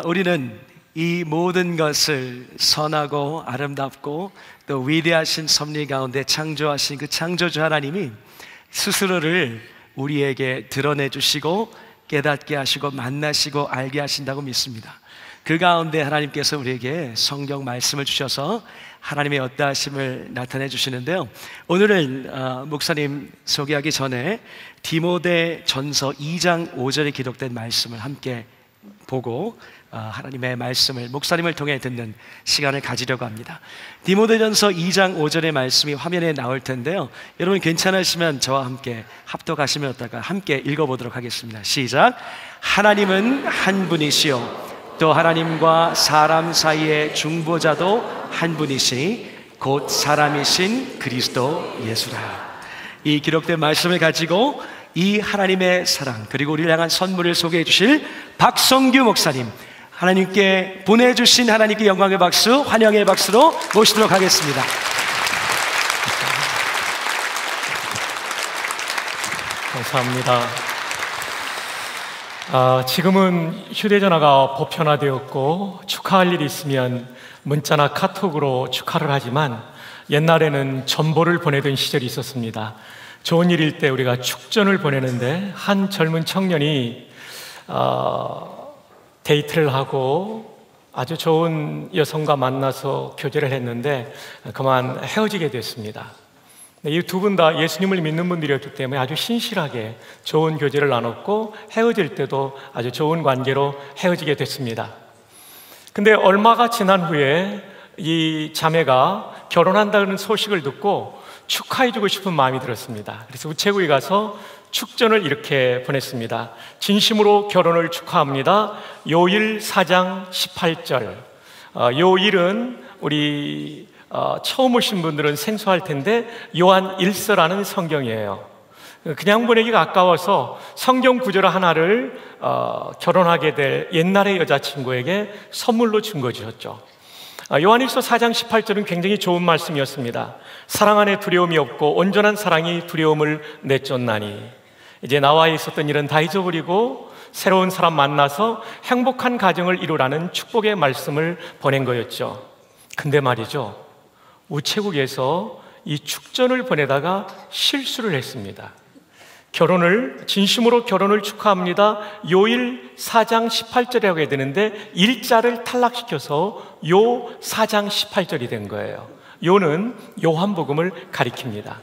우리는 이 모든 것을 선하고 아름답고 또 위대하신 섭리 가운데 창조하신 그 창조주 하나님이 스스로를 우리에게 드러내 주시고 깨닫게 하시고 만나시고 알게 하신다고 믿습니다. 그 가운데 하나님께서 우리에게 성경 말씀을 주셔서 하나님의 어떠하심을 나타내 주시는데요, 오늘은 목사님 소개하기 전에 디모데 전서 2장 5절에 기록된 말씀을 함께 보고 하나님의 말씀을 목사님을 통해 듣는 시간을 가지려고 합니다. 디모데전서 2장 5절의 말씀이 화면에 나올 텐데요, 여러분 괜찮으시면 저와 함께 합독하시면다가 함께 읽어보도록 하겠습니다. 시작. 하나님은 한 분이시요 또 하나님과 사람 사이의 중보자도 한 분이시니 곧 사람이신 그리스도 예수라. 이 기록된 말씀을 가지고 이 하나님의 사랑 그리고 우리를 향한 선물을 소개해 주실 박성규 목사님, 하나님께 보내주신 하나님께 영광의 박수, 환영의 박수로 모시도록 하겠습니다. 감사합니다. 지금은 휴대전화가 보편화되었고 축하할 일이 있으면 문자나 카톡으로 축하를 하지만 옛날에는 전보를 보내던 시절이 있었습니다. 좋은 일일 때 우리가 축전을 보내는데 한 젊은 청년이 데이트를 하고 아주 좋은 여성과 만나서 교제를 했는데 그만 헤어지게 됐습니다. 이 두 분 다 예수님을 믿는 분들이었기 때문에 아주 신실하게 좋은 교제를 나눴고 헤어질 때도 아주 좋은 관계로 헤어지게 됐습니다. 근데 얼마가 지난 후에 이 자매가 결혼한다는 소식을 듣고 축하해주고 싶은 마음이 들었습니다. 그래서 우체국에 가서 축전을 이렇게 보냈습니다. 진심으로 결혼을 축하합니다. 요일 4장 18절. 요일은 우리 처음 오신 분들은 생소할 텐데 요한 1서라는 성경이에요. 그냥 보내기가 아까워서 성경 구절 하나를 결혼하게 될 옛날의 여자친구에게 선물로 준 거죠. 요한일서 4장 18절은 굉장히 좋은 말씀이었습니다. 사랑 안에 두려움이 없고 온전한 사랑이 두려움을 내쫓나니 이제 나와 있었던 일은 다 잊어버리고 새로운 사람 만나서 행복한 가정을 이루라는 축복의 말씀을 보낸 거였죠. 근데 말이죠, 우체국에서 이 축전을 보내다가 실수를 했습니다. 진심으로 결혼을 축하합니다. 요일 4장 18절이라고 해야 되는데 일자를 탈락시켜서 요 4장 18절이 된 거예요. 요는 요한복음을 가리킵니다.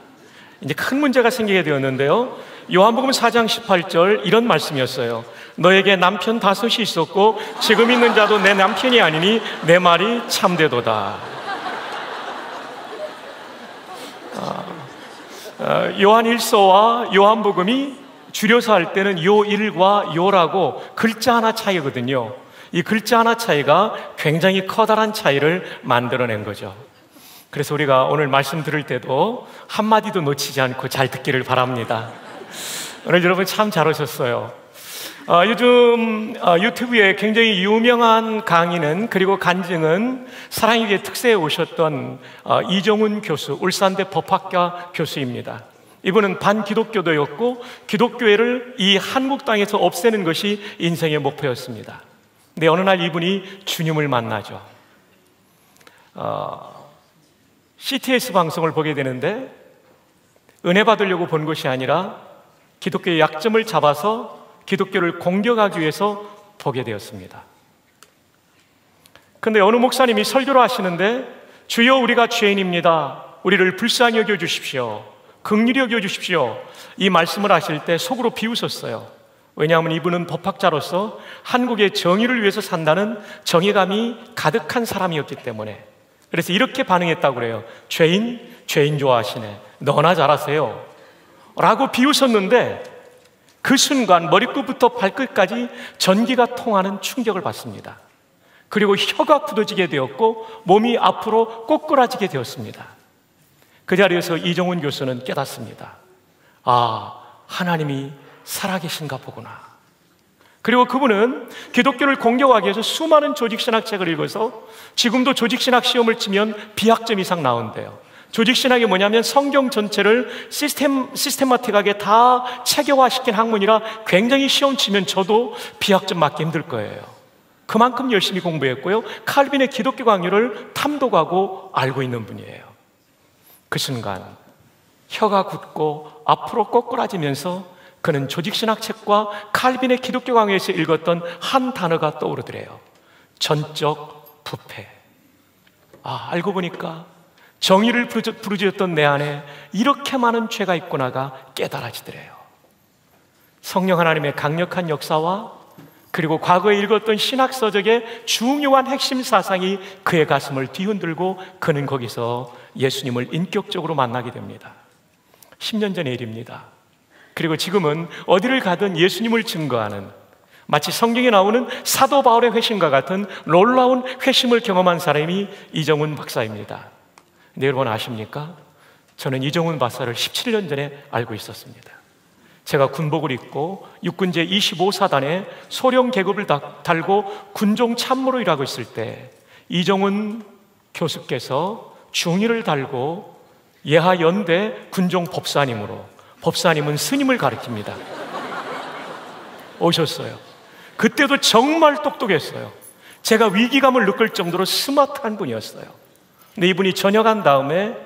이제 큰 문제가 생기게 되었는데요, 요한복음 4장 18절 이런 말씀이었어요. 너에게 남편 5이 있었고 지금 있는 자도 내 남편이 아니니 내 말이 참되도다. 요한 1서와 요한복음이 줄여서 할 때는 요1과 요라고 글자 하나 차이거든요. 이 글자 하나 차이가 굉장히 커다란 차이를 만들어낸 거죠. 그래서 우리가 오늘 말씀 들을 때도 한마디도 놓치지 않고 잘 듣기를 바랍니다. 오늘 여러분 참 잘 오셨어요. 요즘 유튜브에 굉장히 유명한 강의는 그리고 간증은 사랑의 특세에 오셨던 이종훈 교수, 울산대 법학과 교수입니다. 이분은 반기독교도였고 기독교회를 이 한국 땅에서 없애는 것이 인생의 목표였습니다. 근데 어느 날 이분이 주님을 만나죠. CTS 방송을 보게 되는데 은혜 받으려고 본 것이 아니라 기독교의 약점을 잡아서 기독교를 공격하기 위해서 보게 되었습니다. 그런데 어느 목사님이 설교를 하시는데 주여 우리가 죄인입니다. 우리를 불쌍히 여겨주십시오. 긍휼히 여겨주십시오. 이 말씀을 하실 때 속으로 비웃었어요. 왜냐하면 이분은 법학자로서 한국의 정의를 위해서 산다는 정의감이 가득한 사람이었기 때문에. 그래서 이렇게 반응했다고 그래요. 죄인 좋아하시네. 너나 잘하세요 라고 비웃었는데 그 순간 머리끝부터 발끝까지 전기가 통하는 충격을 받습니다. 그리고 혀가 굳어지게 되었고 몸이 앞으로 꼬꾸라지게 되었습니다. 그 자리에서 이종훈 교수는 깨닫습니다. 하나님이 살아계신가 보구나. 그리고 그분은 기독교를 공격하기 위해서 수많은 조직신학책을 읽어서 지금도 조직신학 시험을 치면 B학점 이상 나온대요. 조직신학이 뭐냐면 성경 전체를 시스테마틱하게 다 체계화시킨 학문이라 굉장히 시험 치면 저도 B학점 맞기 힘들 거예요. 그만큼 열심히 공부했고요, 칼빈의 기독교 강요를 탐독하고 알고 있는 분이에요. 그 순간 혀가 굳고 앞으로 꼬꾸라지면서 그는 조직신학 책과 칼빈의 기독교 강요에서 읽었던 한 단어가 떠오르더래요. 전적 부패. 알고 보니까 정의를 부르짖었던 내 안에 이렇게 많은 죄가 있구나가 깨달아지더래요. 성령 하나님의 강력한 역사와 그리고 과거에 읽었던 신학서적의 중요한 핵심 사상이 그의 가슴을 뒤흔들고 그는 거기서 예수님을 인격적으로 만나게 됩니다. 10년 전의 일입니다. 그리고 지금은 어디를 가든 예수님을 증거하는, 마치 성경에 나오는 사도 바울의 회심과 같은 놀라운 회심을 경험한 사람이 이정훈 박사입니다. 근데 여러분 아십니까? 저는 이정훈 박사를 17년 전에 알고 있었습니다. 제가 군복을 입고 육군 제25사단에 소령 계급을 달고 군종 참모로 일하고 있을 때 이정훈 교수께서 중위를 달고 예하연대 군종 법사님으로, 법사님은 스님을 가리킵니다, 오셨어요. 그때도 정말 똑똑했어요. 제가 위기감을 느낄 정도로 스마트한 분이었어요. 근데 이분이 전역한 다음에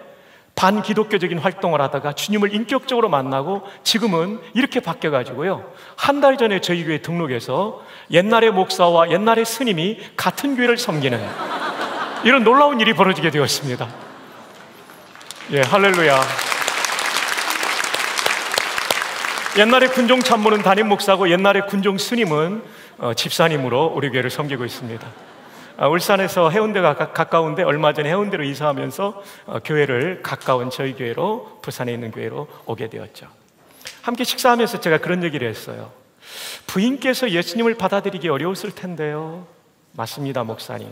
반기독교적인 활동을 하다가 주님을 인격적으로 만나고 지금은 이렇게 바뀌어가지고요, 한 달 전에 저희 교회에 등록해서 옛날의 목사와 옛날의 스님이 같은 교회를 섬기는 이런 놀라운 일이 벌어지게 되었습니다. 예, 할렐루야. 옛날에 군종 참모는 담임 목사고 옛날에 군종 스님은 집사님으로 우리 교회를 섬기고 있습니다. 울산에서 해운대가 가까운데 얼마 전에 해운대로 이사하면서 교회를 가까운 저희 교회로, 부산에 있는 교회로 오게 되었죠. 함께 식사하면서 제가 그런 얘기를 했어요. 부인께서 예수님을 받아들이기 어려웠을 텐데요. 맞습니다, 목사님.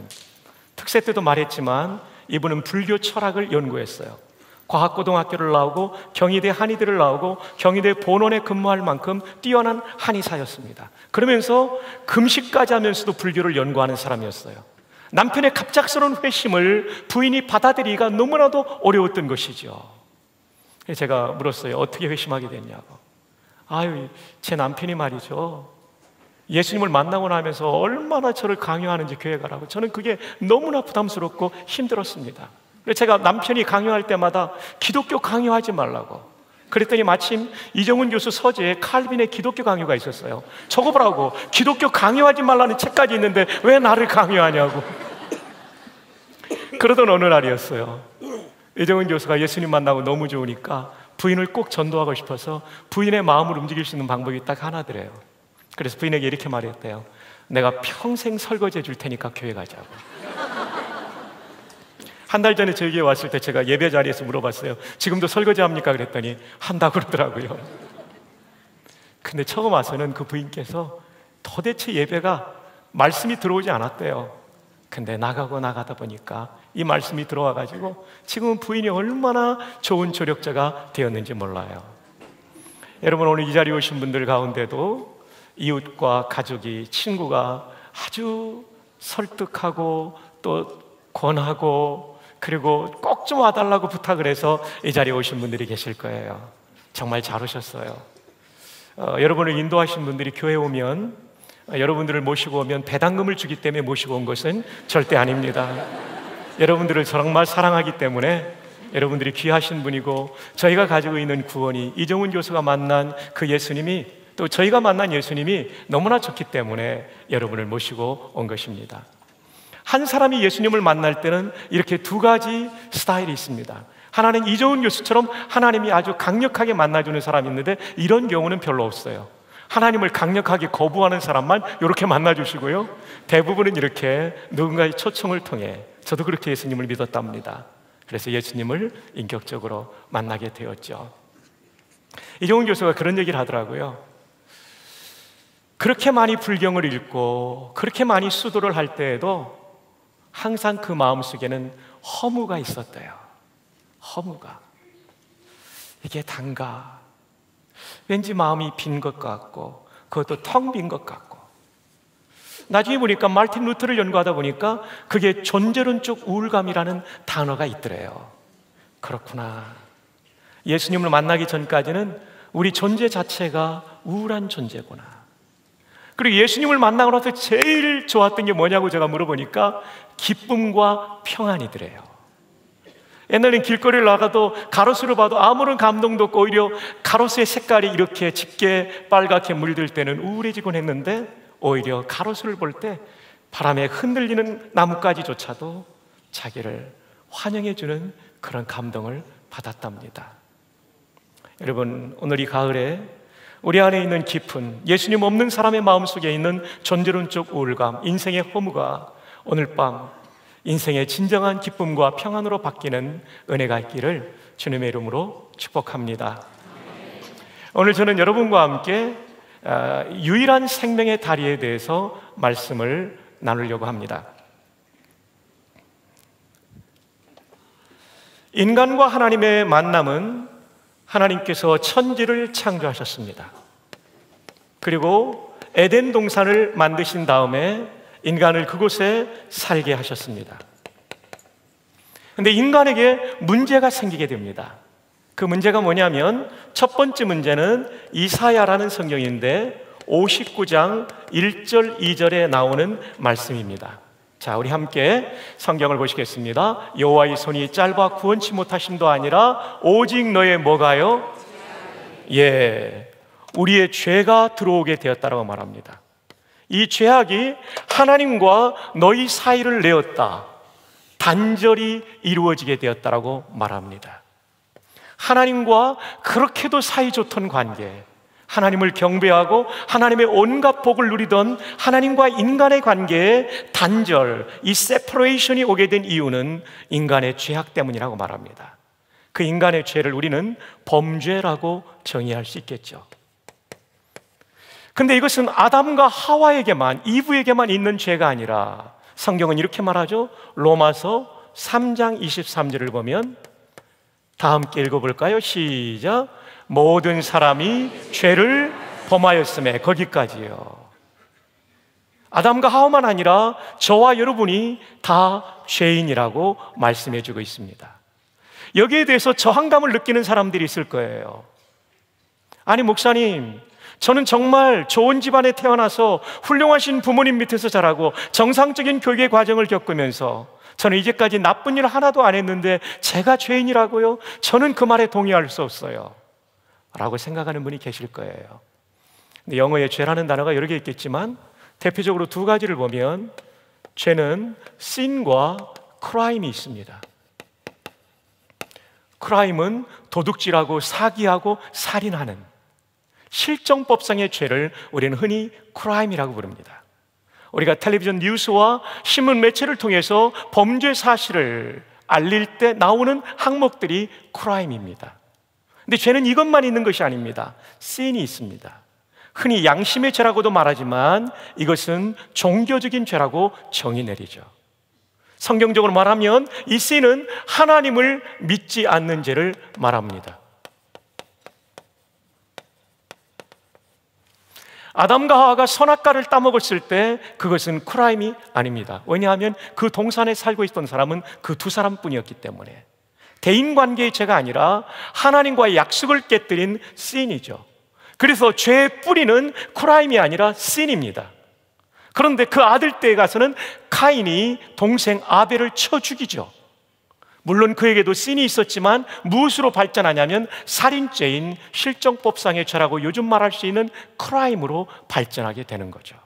특세 때도 말했지만 이분은 불교 철학을 연구했어요. 과학고등학교를 나오고 경희대 한의대를 나오고 경희대 본원에 근무할 만큼 뛰어난 한의사였습니다. 그러면서 금식까지 하면서도 불교를 연구하는 사람이었어요. 남편의 갑작스러운 회심을 부인이 받아들이기가 너무나도 어려웠던 것이죠. 제가 물었어요. 어떻게 회심하게 됐냐고. 제 남편이 말이죠, 예수님을 만나고 나면서 얼마나 저를 강요하는지 교회 가라고. 저는 그게 너무나 부담스럽고 힘들었습니다. 그래서 제가 남편이 강요할 때마다 기독교 강요하지 말라고 그랬더니 마침 이정훈 교수 서재에 칼빈의 기독교 강요가 있었어요. 저거 보라고, 기독교 강요하지 말라는 책까지 있는데 왜 나를 강요하냐고. 그러던 어느 날이었어요. 이정훈 교수가 예수님 만나고 너무 좋으니까 부인을 꼭 전도하고 싶어서 부인의 마음을 움직일 수 있는 방법이 딱 하나더래요. 그래서 부인에게 이렇게 말했대요. 내가 평생 설거지 해줄 테니까 교회 가자고. 한 달 전에 저에게 왔을 때 제가 예배 자리에서 물어봤어요. 지금도 설거지 합니까? 그랬더니 한다고 그러더라고요. 근데 처음 와서는 그 부인께서 도대체 예배가 말씀이 들어오지 않았대요. 근데 나가다 보니까 이 말씀이 들어와가지고 지금은 부인이 얼마나 좋은 조력자가 되었는지 몰라요. 여러분, 오늘 이 자리에 오신 분들 가운데도 이웃과 가족이, 친구가 아주 설득하고 또 권하고 그리고 꼭 좀 와달라고 부탁을 해서 이 자리에 오신 분들이 계실 거예요. 정말 잘 오셨어요. 여러분을 인도하신 분들이 교회에 오면, 여러분들을 모시고 오면 배당금을 주기 때문에 모시고 온 것은 절대 아닙니다. 여러분들을 정말 사랑하기 때문에 여러분들이 귀하신 분이고, 저희가 가지고 있는 구원이 이정훈 교수가 만난 그 예수님이, 또 저희가 만난 예수님이 너무나 좋기 때문에 여러분을 모시고 온 것입니다. 한 사람이 예수님을 만날 때는 이렇게 두 가지 스타일이 있습니다. 하나는 이정훈 교수처럼 하나님이 아주 강력하게 만나주는 사람이 있는데 이런 경우는 별로 없어요. 하나님을 강력하게 거부하는 사람만 이렇게 만나주시고요, 대부분은 이렇게 누군가의 초청을 통해, 저도 그렇게 예수님을 믿었답니다. 그래서 예수님을 인격적으로 만나게 되었죠. 이정훈 교수가 그런 얘기를 하더라고요. 그렇게 많이 불경을 읽고 그렇게 많이 수도를 할 때에도 항상 그 마음속에는 허무가 있었대요. 허무가. 이게 단가. 왠지 마음이 빈 것 같고 그것도 텅 빈 것 같고. 나중에 보니까 마르틴 루터를 연구하다 보니까 그게 존재론적 우울감이라는 단어가 있더래요. 그렇구나. 예수님을 만나기 전까지는 우리 존재 자체가 우울한 존재구나. 그리고 예수님을 만나고 나서 제일 좋았던 게 뭐냐고 제가 물어보니까 기쁨과 평안이더래요. 옛날엔 길거리를 나가도 가로수를 봐도 아무런 감동도 없고 오히려 가로수의 색깔이 이렇게 짙게 빨갛게 물들 때는 우울해지곤 했는데, 오히려 가로수를 볼 때 바람에 흔들리는 나뭇가지조차도 자기를 환영해주는 그런 감동을 받았답니다. 여러분, 오늘 이 가을에 우리 안에 있는 깊은 예수님 없는 사람의 마음속에 있는 존재론적 우울감, 인생의 허무가 오늘 밤 인생의 진정한 기쁨과 평안으로 바뀌는 은혜가 있기를 주님의 이름으로 축복합니다. 오늘 저는 여러분과 함께 유일한 생명의 다리에 대해서 말씀을 나누려고 합니다. 인간과 하나님의 만남은 하나님께서 천지를 창조하셨습니다. 그리고 에덴 동산을 만드신 다음에 인간을 그곳에 살게 하셨습니다. 그런데 인간에게 문제가 생기게 됩니다. 그 문제가 뭐냐면, 첫 번째 문제는 이사야라는 성경인데 59장 1절 2절에 나오는 말씀입니다. 자, 우리 함께 성경을 보시겠습니다. 여호와의 손이 짧아 구원치 못하심도 아니라 오직 너의 뭐가요? 예, 우리의 죄가 들어오게 되었다라고 말합니다. 이 죄악이 하나님과 너희 사이를 내었다, 단절이 이루어지게 되었다라고 말합니다. 하나님과 그렇게도 사이좋던 관계, 하나님을 경배하고 하나님의 온갖 복을 누리던 하나님과 인간의 관계에 단절, 이 세퍼레이션이 오게 된 이유는 인간의 죄악 때문이라고 말합니다. 그 인간의 죄를 우리는 범죄라고 정의할 수 있겠죠. 근데 이것은 아담과 하와에게만, 이브에게만 있는 죄가 아니라 성경은 이렇게 말하죠. 로마서 3장 23절을 보면, 다 함께 읽어볼까요? 시작. 모든 사람이 죄를 범하였음에, 거기까지요. 아담과 하와만 아니라 저와 여러분이 다 죄인이라고 말씀해주고 있습니다. 여기에 대해서 저항감을 느끼는 사람들이 있을 거예요. 아니, 목사님, 저는 정말 좋은 집안에 태어나서 훌륭하신 부모님 밑에서 자라고 정상적인 교육의 과정을 겪으면서 저는 이제까지 나쁜 일 하나도 안 했는데 제가 죄인이라고요? 저는 그 말에 동의할 수 없어요 라고 생각하는 분이 계실 거예요. 근데 영어에 죄라는 단어가 여러 개 있겠지만 대표적으로 두 가지를 보면 죄는 sin과 crime이 있습니다. crime은 도둑질하고 사기하고 살인하는, 실정법상의 죄를 우리는 흔히 크라임이라고 부릅니다. 우리가 텔레비전 뉴스와 신문 매체를 통해서 범죄 사실을 알릴 때 나오는 항목들이 크라임입니다. 근데 죄는 이것만 있는 것이 아닙니다. sin이 있습니다. 흔히 양심의 죄라고도 말하지만 이것은 종교적인 죄라고 정의 내리죠. 성경적으로 말하면 이 sin은 하나님을 믿지 않는 죄를 말합니다. 아담과 하와가 선악과를 따먹었을 때 그것은 크라임이 아닙니다. 왜냐하면 그 동산에 살고 있던 사람은 그 두 사람뿐이었기 때문에. 대인관계의 죄가 아니라 하나님과의 약속을 깨뜨린 sin이죠. 그래서 죄의 뿌리는 크라임이 아니라 sin입니다. 그런데 그 아들 때에 가서는 카인이 동생 아벨을 쳐 죽이죠. 물론 그에게도 sin이 있었지만 무엇으로 발전하냐면 살인죄인 실정법상의 죄라고 요즘 말할 수 있는 크라임으로 발전하게 되는 거죠.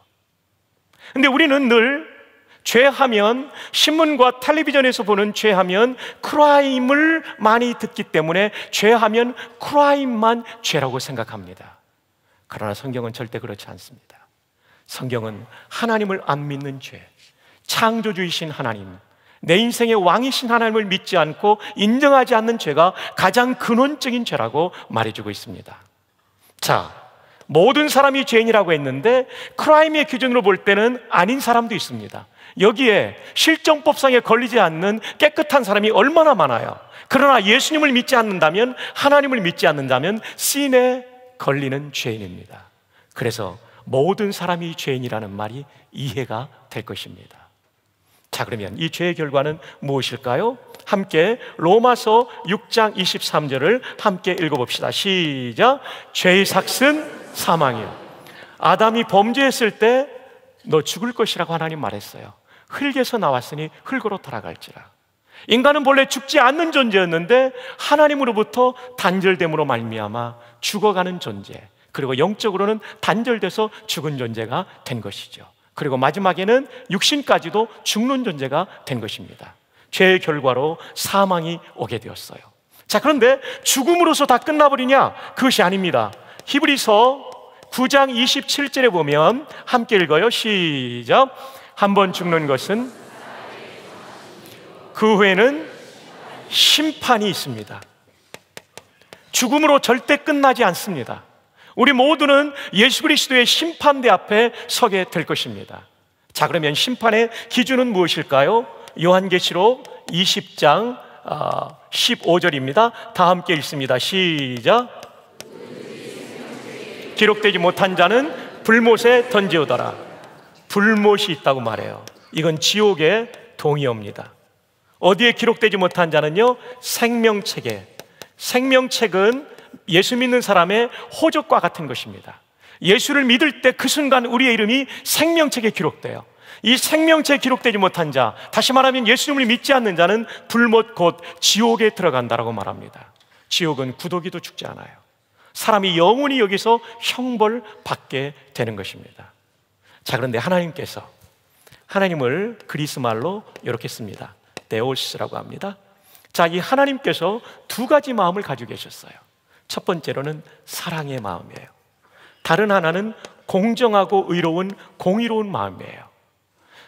근데 우리는 늘 죄하면, 신문과 텔레비전에서 보는 죄하면 크라임을 많이 듣기 때문에 죄하면 크라임만 죄라고 생각합니다. 그러나 성경은 절대 그렇지 않습니다. 성경은 하나님을 안 믿는 죄, 창조주이신 하나님, 내 인생의 왕이신 하나님을 믿지 않고 인정하지 않는 죄가 가장 근원적인 죄라고 말해주고 있습니다. 자, 모든 사람이 죄인이라고 했는데 크라임의 기준으로 볼 때는 아닌 사람도 있습니다. 여기에 실정법상에 걸리지 않는 깨끗한 사람이 얼마나 많아요. 그러나 예수님을 믿지 않는다면, 하나님을 믿지 않는다면 sin에 걸리는 죄인입니다. 그래서 모든 사람이 죄인이라는 말이 이해가 될 것입니다. 자, 그러면 이 죄의 결과는 무엇일까요? 함께 로마서 6장 23절을 함께 읽어봅시다. 시작. 죄의 삭은 사망이요, 아담이 범죄했을 때 너 죽을 것이라고 하나님 말했어요. 흙에서 나왔으니 흙으로 돌아갈지라. 인간은 본래 죽지 않는 존재였는데 하나님으로부터 단절됨으로 말미암아 죽어가는 존재, 그리고 영적으로는 단절돼서 죽은 존재가 된 것이죠. 그리고 마지막에는 육신까지도 죽는 존재가 된 것입니다. 죄의 결과로 사망이 오게 되었어요. 자, 그런데 죽음으로서 다 끝나버리냐? 그것이 아닙니다. 히브리서 9장 27절에 보면 함께 읽어요. 시작. 한번 죽는 것은 그 후에는 심판이 있습니다. 죽음으로 절대 끝나지 않습니다. 우리 모두는 예수 그리스도의 심판대 앞에 서게 될 것입니다. 자, 그러면 심판의 기준은 무엇일까요? 요한계시록 20장 15절입니다. 다 함께 읽습니다. 시작. 기록되지 못한 자는 불못에 던지오더라. 불못이 있다고 말해요. 이건 지옥의 동의어입니다. 어디에 기록되지 못한 자는요? 생명책에. 생명책은 예수 믿는 사람의 호적과 같은 것입니다. 예수를 믿을 때 그 순간 우리의 이름이 생명책에 기록돼요. 이 생명책에 기록되지 못한 자, 다시 말하면 예수님을 믿지 않는 자는 불못 곧 지옥에 들어간다라고 말합니다. 지옥은 구더기도 죽지 않아요. 사람이 영원히 여기서 형벌 받게 되는 것입니다. 자, 그런데 하나님께서 하나님을 그리스 말로 이렇게 씁니다. 데오스라고 합니다. 자, 이 하나님께서 두 가지 마음을 가지고 계셨어요. 첫 번째로는 사랑의 마음이에요. 다른 하나는 공정하고 의로운 공의로운 마음이에요.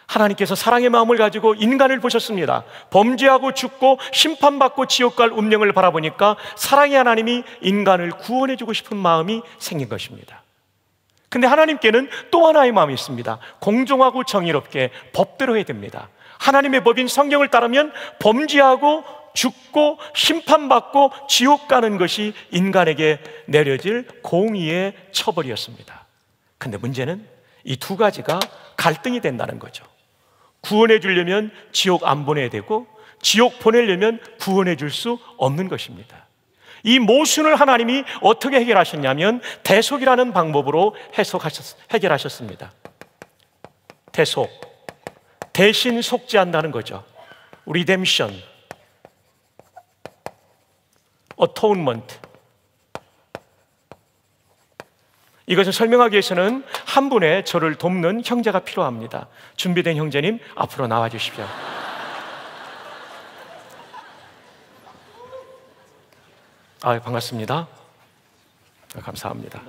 하나님께서 사랑의 마음을 가지고 인간을 보셨습니다. 범죄하고 죽고 심판받고 지옥 갈 운명을 바라보니까 사랑의 하나님이 인간을 구원해주고 싶은 마음이 생긴 것입니다. 근데 하나님께는 또 하나의 마음이 있습니다. 공정하고 정의롭게 법대로 해야 됩니다. 하나님의 법인 성경을 따르면 범죄하고 죽고 심판받고 지옥 가는 것이 인간에게 내려질 공의의 처벌이었습니다. 근데 문제는 이 두 가지가 갈등이 된다는 거죠. 구원해 주려면 지옥 안 보내야 되고 지옥 보내려면 구원해 줄 수 없는 것입니다. 이 모순을 하나님이 어떻게 해결하셨냐면 대속이라는 방법으로 해결하셨습니다. 대속, 대신 속죄한다는 거죠. 리뎀션, 어토운먼트. 이것을 설명하기 위해서는 한 분의 저를 돕는 형제가 필요합니다. 준비된 형제님 앞으로 나와 주십시오. 반갑습니다. 감사합니다.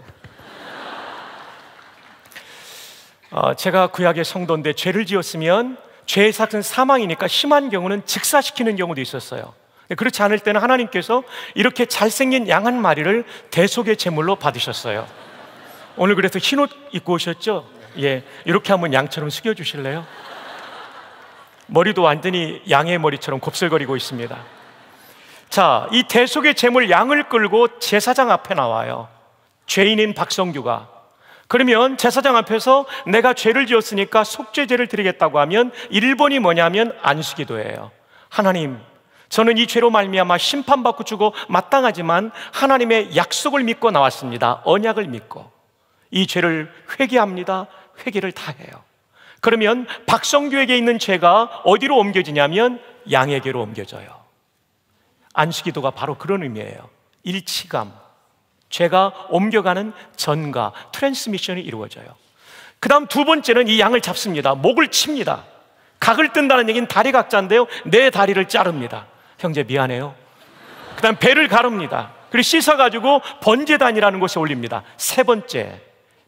제가 구약의 성도인데 죄를 지었으면 죄의 삭은 사망이니까 심한 경우는 즉사시키는 경우도 있었어요. 그렇지 않을 때는 하나님께서 이렇게 잘생긴 양 한 마리를 대속의 제물로 받으셨어요. 오늘 그래서 흰 옷 입고 오셨죠? 예, 이렇게 한번 양처럼 숙여주실래요? 머리도 완전히 양의 머리처럼 곱슬거리고 있습니다. 자, 이 대속의 제물 양을 끌고 제사장 앞에 나와요. 죄인인 박성규가. 그러면 제사장 앞에서 내가 죄를 지었으니까 속죄제를 드리겠다고 하면 1번이 뭐냐면 안수기도예요. 하나님, 저는 이 죄로 말미암아 심판받고 죽어 마땅하지만 하나님의 약속을 믿고 나왔습니다. 언약을 믿고 이 죄를 회개합니다. 회개를 다 해요. 그러면 박성규에게 있는 죄가 어디로 옮겨지냐면 양에게로 옮겨져요. 안수기도가 바로 그런 의미예요. 일치감, 죄가 옮겨가는 전가, 트랜스미션이 이루어져요. 그 다음 두 번째는 이 양을 잡습니다. 목을 칩니다. 각을 뜬다는 얘기는 다리 각자인데요, 내 다리를 자릅니다. 형제 미안해요. 그 다음 배를 가릅니다. 그리고 씻어가지고 번제단이라는 곳에 올립니다. 세 번째,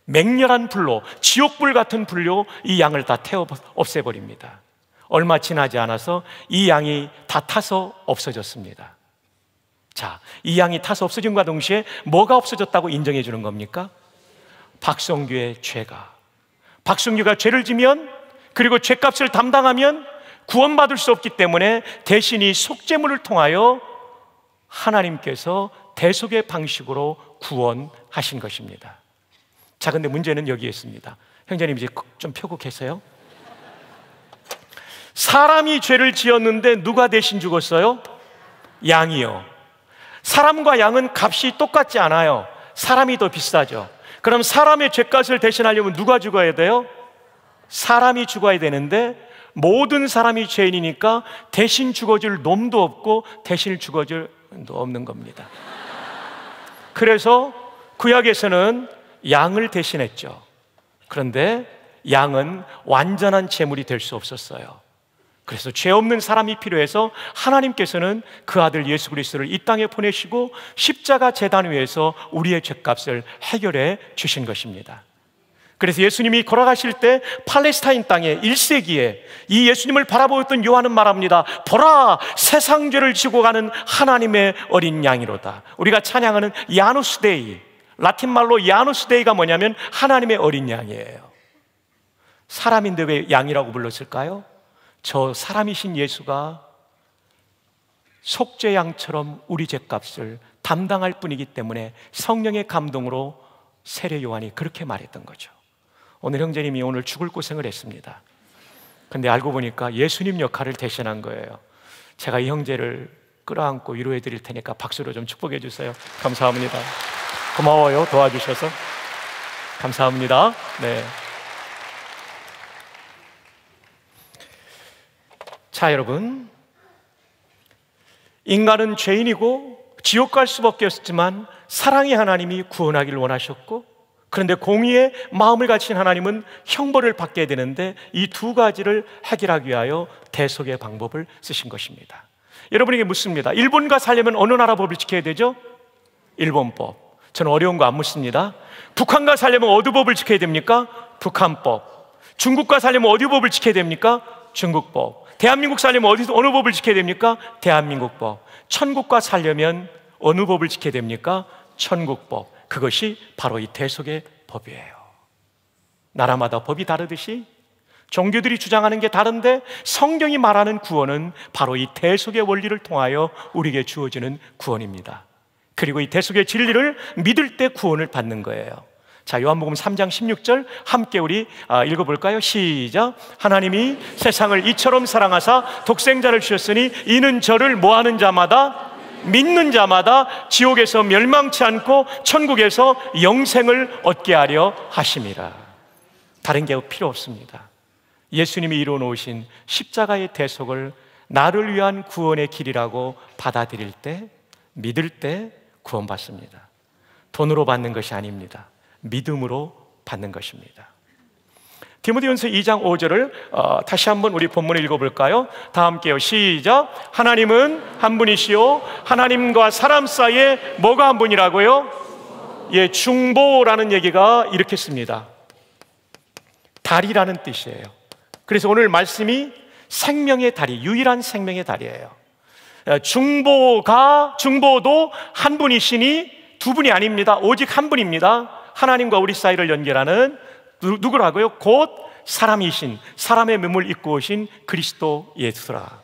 맹렬한 불로, 지옥불 같은 불로 이 양을 다 태워 없애버립니다. 얼마 지나지 않아서 이 양이 다 타서 없어졌습니다. 자, 이 양이 타서 없어진과 동시에 뭐가 없어졌다고 인정해 주는 겁니까? 박성규의 죄가. 박성규가 죄를 지면, 그리고 죄값을 담당하면 구원받을 수 없기 때문에 대신 이 속죄물을 통하여 하나님께서 대속의 방식으로 구원하신 것입니다. 자, 근데 문제는 여기에 있습니다. 형제님 이제 좀 펴고 계세요. 사람이 죄를 지었는데 누가 대신 죽었어요? 양이요. 사람과 양은 값이 똑같지 않아요. 사람이 더 비싸죠. 그럼 사람의 죄값을 대신하려면 누가 죽어야 돼요? 사람이 죽어야 되는데 모든 사람이 죄인이니까 대신 죽어줄 놈도 없고 대신 죽어줄 놈도 없는 겁니다. 그래서 구약에서는 양을 대신했죠. 그런데 양은 완전한 제물이 될 수 없었어요. 그래서 죄 없는 사람이 필요해서 하나님께서는 그 아들 예수 그리스도를 이 땅에 보내시고 십자가 제단 위에서 우리의 죄값을 해결해 주신 것입니다. 그래서 예수님이 걸어가실 때 팔레스타인 땅에 1세기에 이 예수님을 바라보았던 요한은 말합니다. 보라, 세상 죄를 지고 가는 하나님의 어린 양이로다. 우리가 찬양하는 야누스 데이, 라틴 말로 야누스 데이가 뭐냐면 하나님의 어린 양이에요. 사람인데 왜 양이라고 불렀을까요? 저 사람이신 예수가 속죄양처럼 우리 죄값을 담당할 뿐이기 때문에 성령의 감동으로 세례 요한이 그렇게 말했던 거죠. 오늘 형제님이 오늘 죽을 고생을 했습니다. 근데 알고 보니까 예수님 역할을 대신한 거예요. 제가 이 형제를 끌어안고 위로해 드릴 테니까 박수로 좀 축복해 주세요. 감사합니다. 고마워요, 도와주셔서. 감사합니다. 네. 자, 여러분, 인간은 죄인이고 지옥 갈 수밖에 없었지만 사랑의 하나님이 구원하기를 원하셨고, 그런데 공의의 마음을 가진 하나님은 형벌을 받게 되는데 이 두 가지를 해결하기 위하여 대속의 방법을 쓰신 것입니다. 여러분에게 묻습니다. 일본가 살려면 어느 나라 법을 지켜야 되죠? 일본법. 저는 어려운 거 안 묻습니다. 북한가 살려면 어디 법을 지켜야 됩니까? 북한법. 중국가 살려면 어디 법을 지켜야 됩니까? 중국법. 대한민국 살려면 어느 법을 지켜야 됩니까? 대한민국법. 천국과 살려면 어느 법을 지켜야 됩니까? 천국법. 그것이 바로 이 대속의 법이에요. 나라마다 법이 다르듯이 종교들이 주장하는 게 다른데 성경이 말하는 구원은 바로 이 대속의 원리를 통하여 우리에게 주어지는 구원입니다. 그리고 이 대속의 진리를 믿을 때 구원을 받는 거예요. 자, 요한복음 3장 16절 함께 우리 읽어볼까요? 시작. 하나님이 세상을 이처럼 사랑하사 독생자를 주셨으니 이는 저를 뭐하는 자마다, 믿는 자마다 지옥에서 멸망치 않고 천국에서 영생을 얻게 하려 하심이라. 다른 게 필요 없습니다. 예수님이 이루어 놓으신 십자가의 대속을 나를 위한 구원의 길이라고 받아들일 때, 믿을 때 구원받습니다. 돈으로 받는 것이 아닙니다. 믿음으로 받는 것입니다. 디모데전서 2장 5절을 다시 한번 우리 본문을 읽어볼까요? 다 함께요. 시작. 하나님은 한 분이시요 하나님과 사람 사이에 뭐가 한 분이라고요? 예, 중보라는 얘기가 이렇게 씁니다. 다리라는 뜻이에요. 그래서 오늘 말씀이 생명의 다리, 유일한 생명의 다리예요. 중보도 한 분이시니 두 분이 아닙니다. 오직 한 분입니다. 하나님과 우리 사이를 연결하는 누구라고요? 곧 사람이신, 사람의 몸을 입고 오신 그리스도 예수라.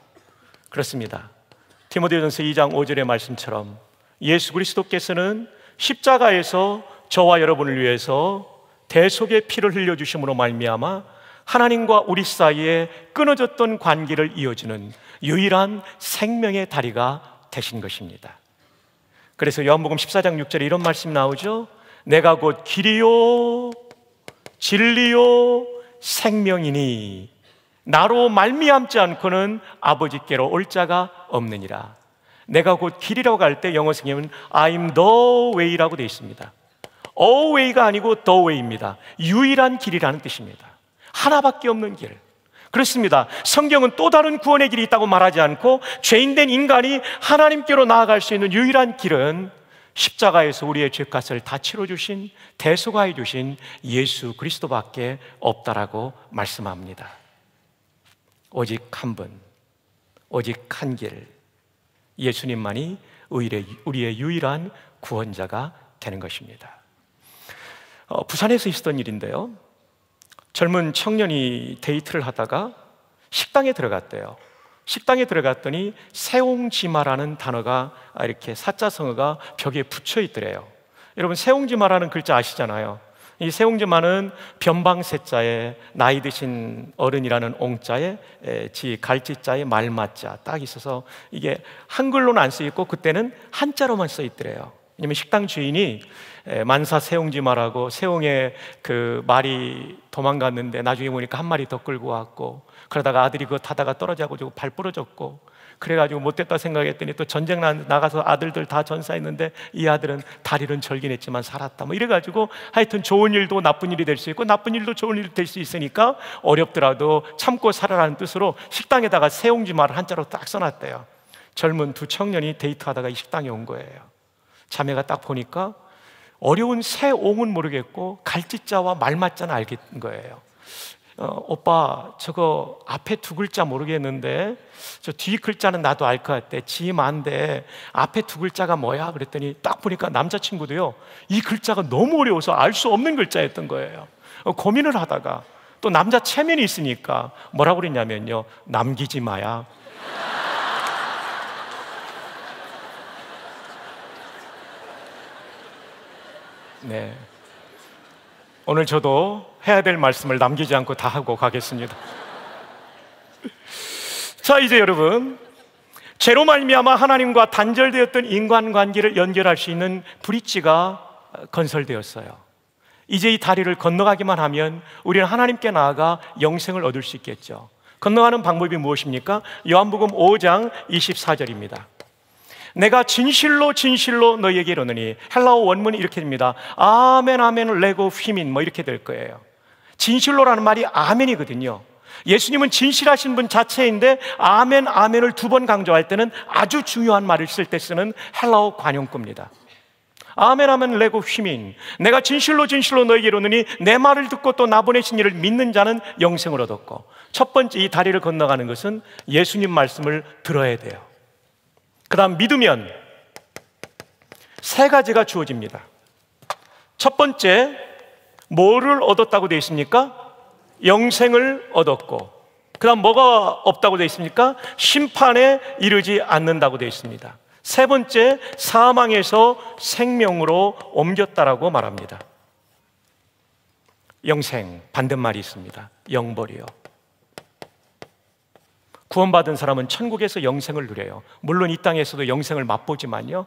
그렇습니다. 디모데전서 2장 5절의 말씀처럼 예수 그리스도께서는 십자가에서 저와 여러분을 위해서 대속의 피를 흘려주심으로 말미암아 하나님과 우리 사이에 끊어졌던 관계를 이어주는 유일한 생명의 다리가 되신 것입니다. 그래서 요한복음 14장 6절에 이런 말씀이 나오죠. 내가 곧 길이요 진리요 생명이니 나로 말미암지 않고는 아버지께로 올 자가 없느니라. 내가 곧 길이라고 할 때 영어 성경은 I'm the way라고 되어 있습니다. A way가 아니고 the way입니다. 유일한 길이라는 뜻입니다. 하나밖에 없는 길. 그렇습니다. 성경은 또 다른 구원의 길이 있다고 말하지 않고 죄인된 인간이 하나님께로 나아갈 수 있는 유일한 길은 십자가에서 우리의 죄값을 다 치러주신, 대속하여 주신 예수 그리스도밖에 없다라고 말씀합니다. 오직 한 분, 오직 한 길, 예수님만이 우리의 유일한 구원자가 되는 것입니다. 부산에서 있었던 일인데요, 젊은 청년이 데이트를 하다가 식당에 들어갔대요. 식당에 들어갔더니 세옹지마라는 단어가 이렇게 사자성어가 벽에 붙여 있더래요. 여러분, 세옹지마라는 글자 아시잖아요. 이 세옹지마는 변방세자에 나이 드신 어른이라는 옹자에 갈지자에 말맞자 딱 있어서 이게 한글로는 안 써 있고 그때는 한자로만 써 있더래요. 왜냐면 식당 주인이 만사 세옹지마라고 세옹에 그 말이 도망갔는데 나중에 보니까 한 마리 더 끌고 왔고, 그러다가 아들이 그거 타다가 떨어져가지고 발 부러졌고, 그래가지고 못됐다 생각했더니 또 전쟁 나가서 아들들 다 전사했는데 이 아들은 다리는 절긴했지만 살았다, 뭐 이래가지고 하여튼 좋은 일도 나쁜 일이 될 수 있고 나쁜 일도 좋은 일이 될 수 있으니까 어렵더라도 참고 살아라는 뜻으로 식당에다가 세옹지마를 한자로 딱 써놨대요. 젊은 두 청년이 데이트하다가 이 식당에 온 거예요. 자매가 딱 보니까 어려운 세옹은 모르겠고 갈짓자와 말맞자는 알겠는 거예요. 오빠, 저거 앞에 두 글자 모르겠는데 저 뒤 글자는 나도 알 것 같아. 지만데 앞에 두 글자가 뭐야? 그랬더니 딱 보니까 남자친구도요, 이 글자가 너무 어려워서 알 수 없는 글자였던 거예요. 고민을 하다가 또 남자 체면이 있으니까 뭐라고 그랬냐면요, 남기지 마야. 네, 오늘 저도 해야 될 말씀을 남기지 않고 다 하고 가겠습니다. 자, 이제 여러분, 죄로 말미암아 하나님과 단절되었던 인간관계를 연결할 수 있는 브릿지가 건설되었어요. 이제 이 다리를 건너가기만 하면 우리는 하나님께 나아가 영생을 얻을 수 있겠죠. 건너가는 방법이 무엇입니까? 요한복음 5장 24절입니다. 내가 진실로 진실로 너희에게 이르노니, 헬라어 원문이 이렇게 됩니다. 아멘 아멘 레고 휘민, 뭐 이렇게 될 거예요. 진실로라는 말이 아멘이거든요. 예수님은 진실하신 분 자체인데 아멘 아멘을 두 번 강조할 때는 아주 중요한 말을 쓸 때 쓰는 헬라어 관용구입니다. 아멘 아멘 레고 휘민, 내가 진실로 진실로 너희에게 이르노니 내 말을 듣고 또 나 보내신 이를 믿는 자는 영생을 얻었고, 첫 번째 이 다리를 건너가는 것은 예수님 말씀을 들어야 돼요. 그 다음 믿으면 세 가지가 주어집니다. 첫 번째, 뭐를 얻었다고 되어 있습니까? 영생을 얻었고, 그 다음 뭐가 없다고 되어 있습니까? 심판에 이르지 않는다고 되어 있습니다. 세 번째, 사망에서 생명으로 옮겼다라고 말합니다. 영생, 반대말이 있습니다. 영벌이요. 구원받은 사람은 천국에서 영생을 누려요. 물론 이 땅에서도 영생을 맛보지만요,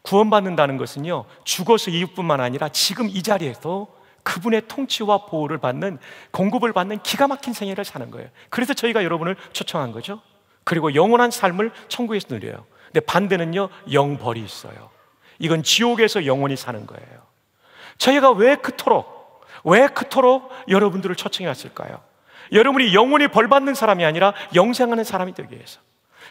구원받는다는 것은요, 죽어서 이웃뿐만 아니라 지금 이 자리에서 그분의 통치와 보호를 받는, 공급을 받는 기가 막힌 생애를 사는 거예요. 그래서 저희가 여러분을 초청한 거죠. 그리고 영원한 삶을 천국에서 누려요. 근데 반대는요, 영벌이 있어요. 이건 지옥에서 영원히 사는 거예요. 저희가 왜 그토록 여러분들을 초청해 왔을까요? 여러분이 영원히 벌받는 사람이 아니라 영생하는 사람이 되기 위해서.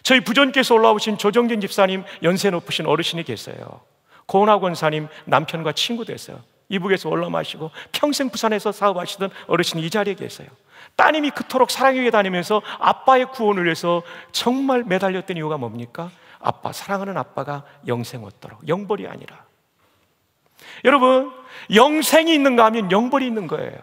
저희 부전께서 올라오신 조정진 집사님, 연세 높으신 어르신이 계세요. 고은하 권사님 남편과 친구 됐어요. 이북에서 올라마시고 평생 부산에서 사업하시던 어르신이 이 자리에 계세요. 따님이 그토록 사랑교회 다니면서 아빠의 구원을 위해서 정말 매달렸던 이유가 뭡니까? 아빠, 사랑하는 아빠가 영생 얻도록, 영벌이 아니라. 여러분, 영생이 있는가 하면 영벌이 있는 거예요.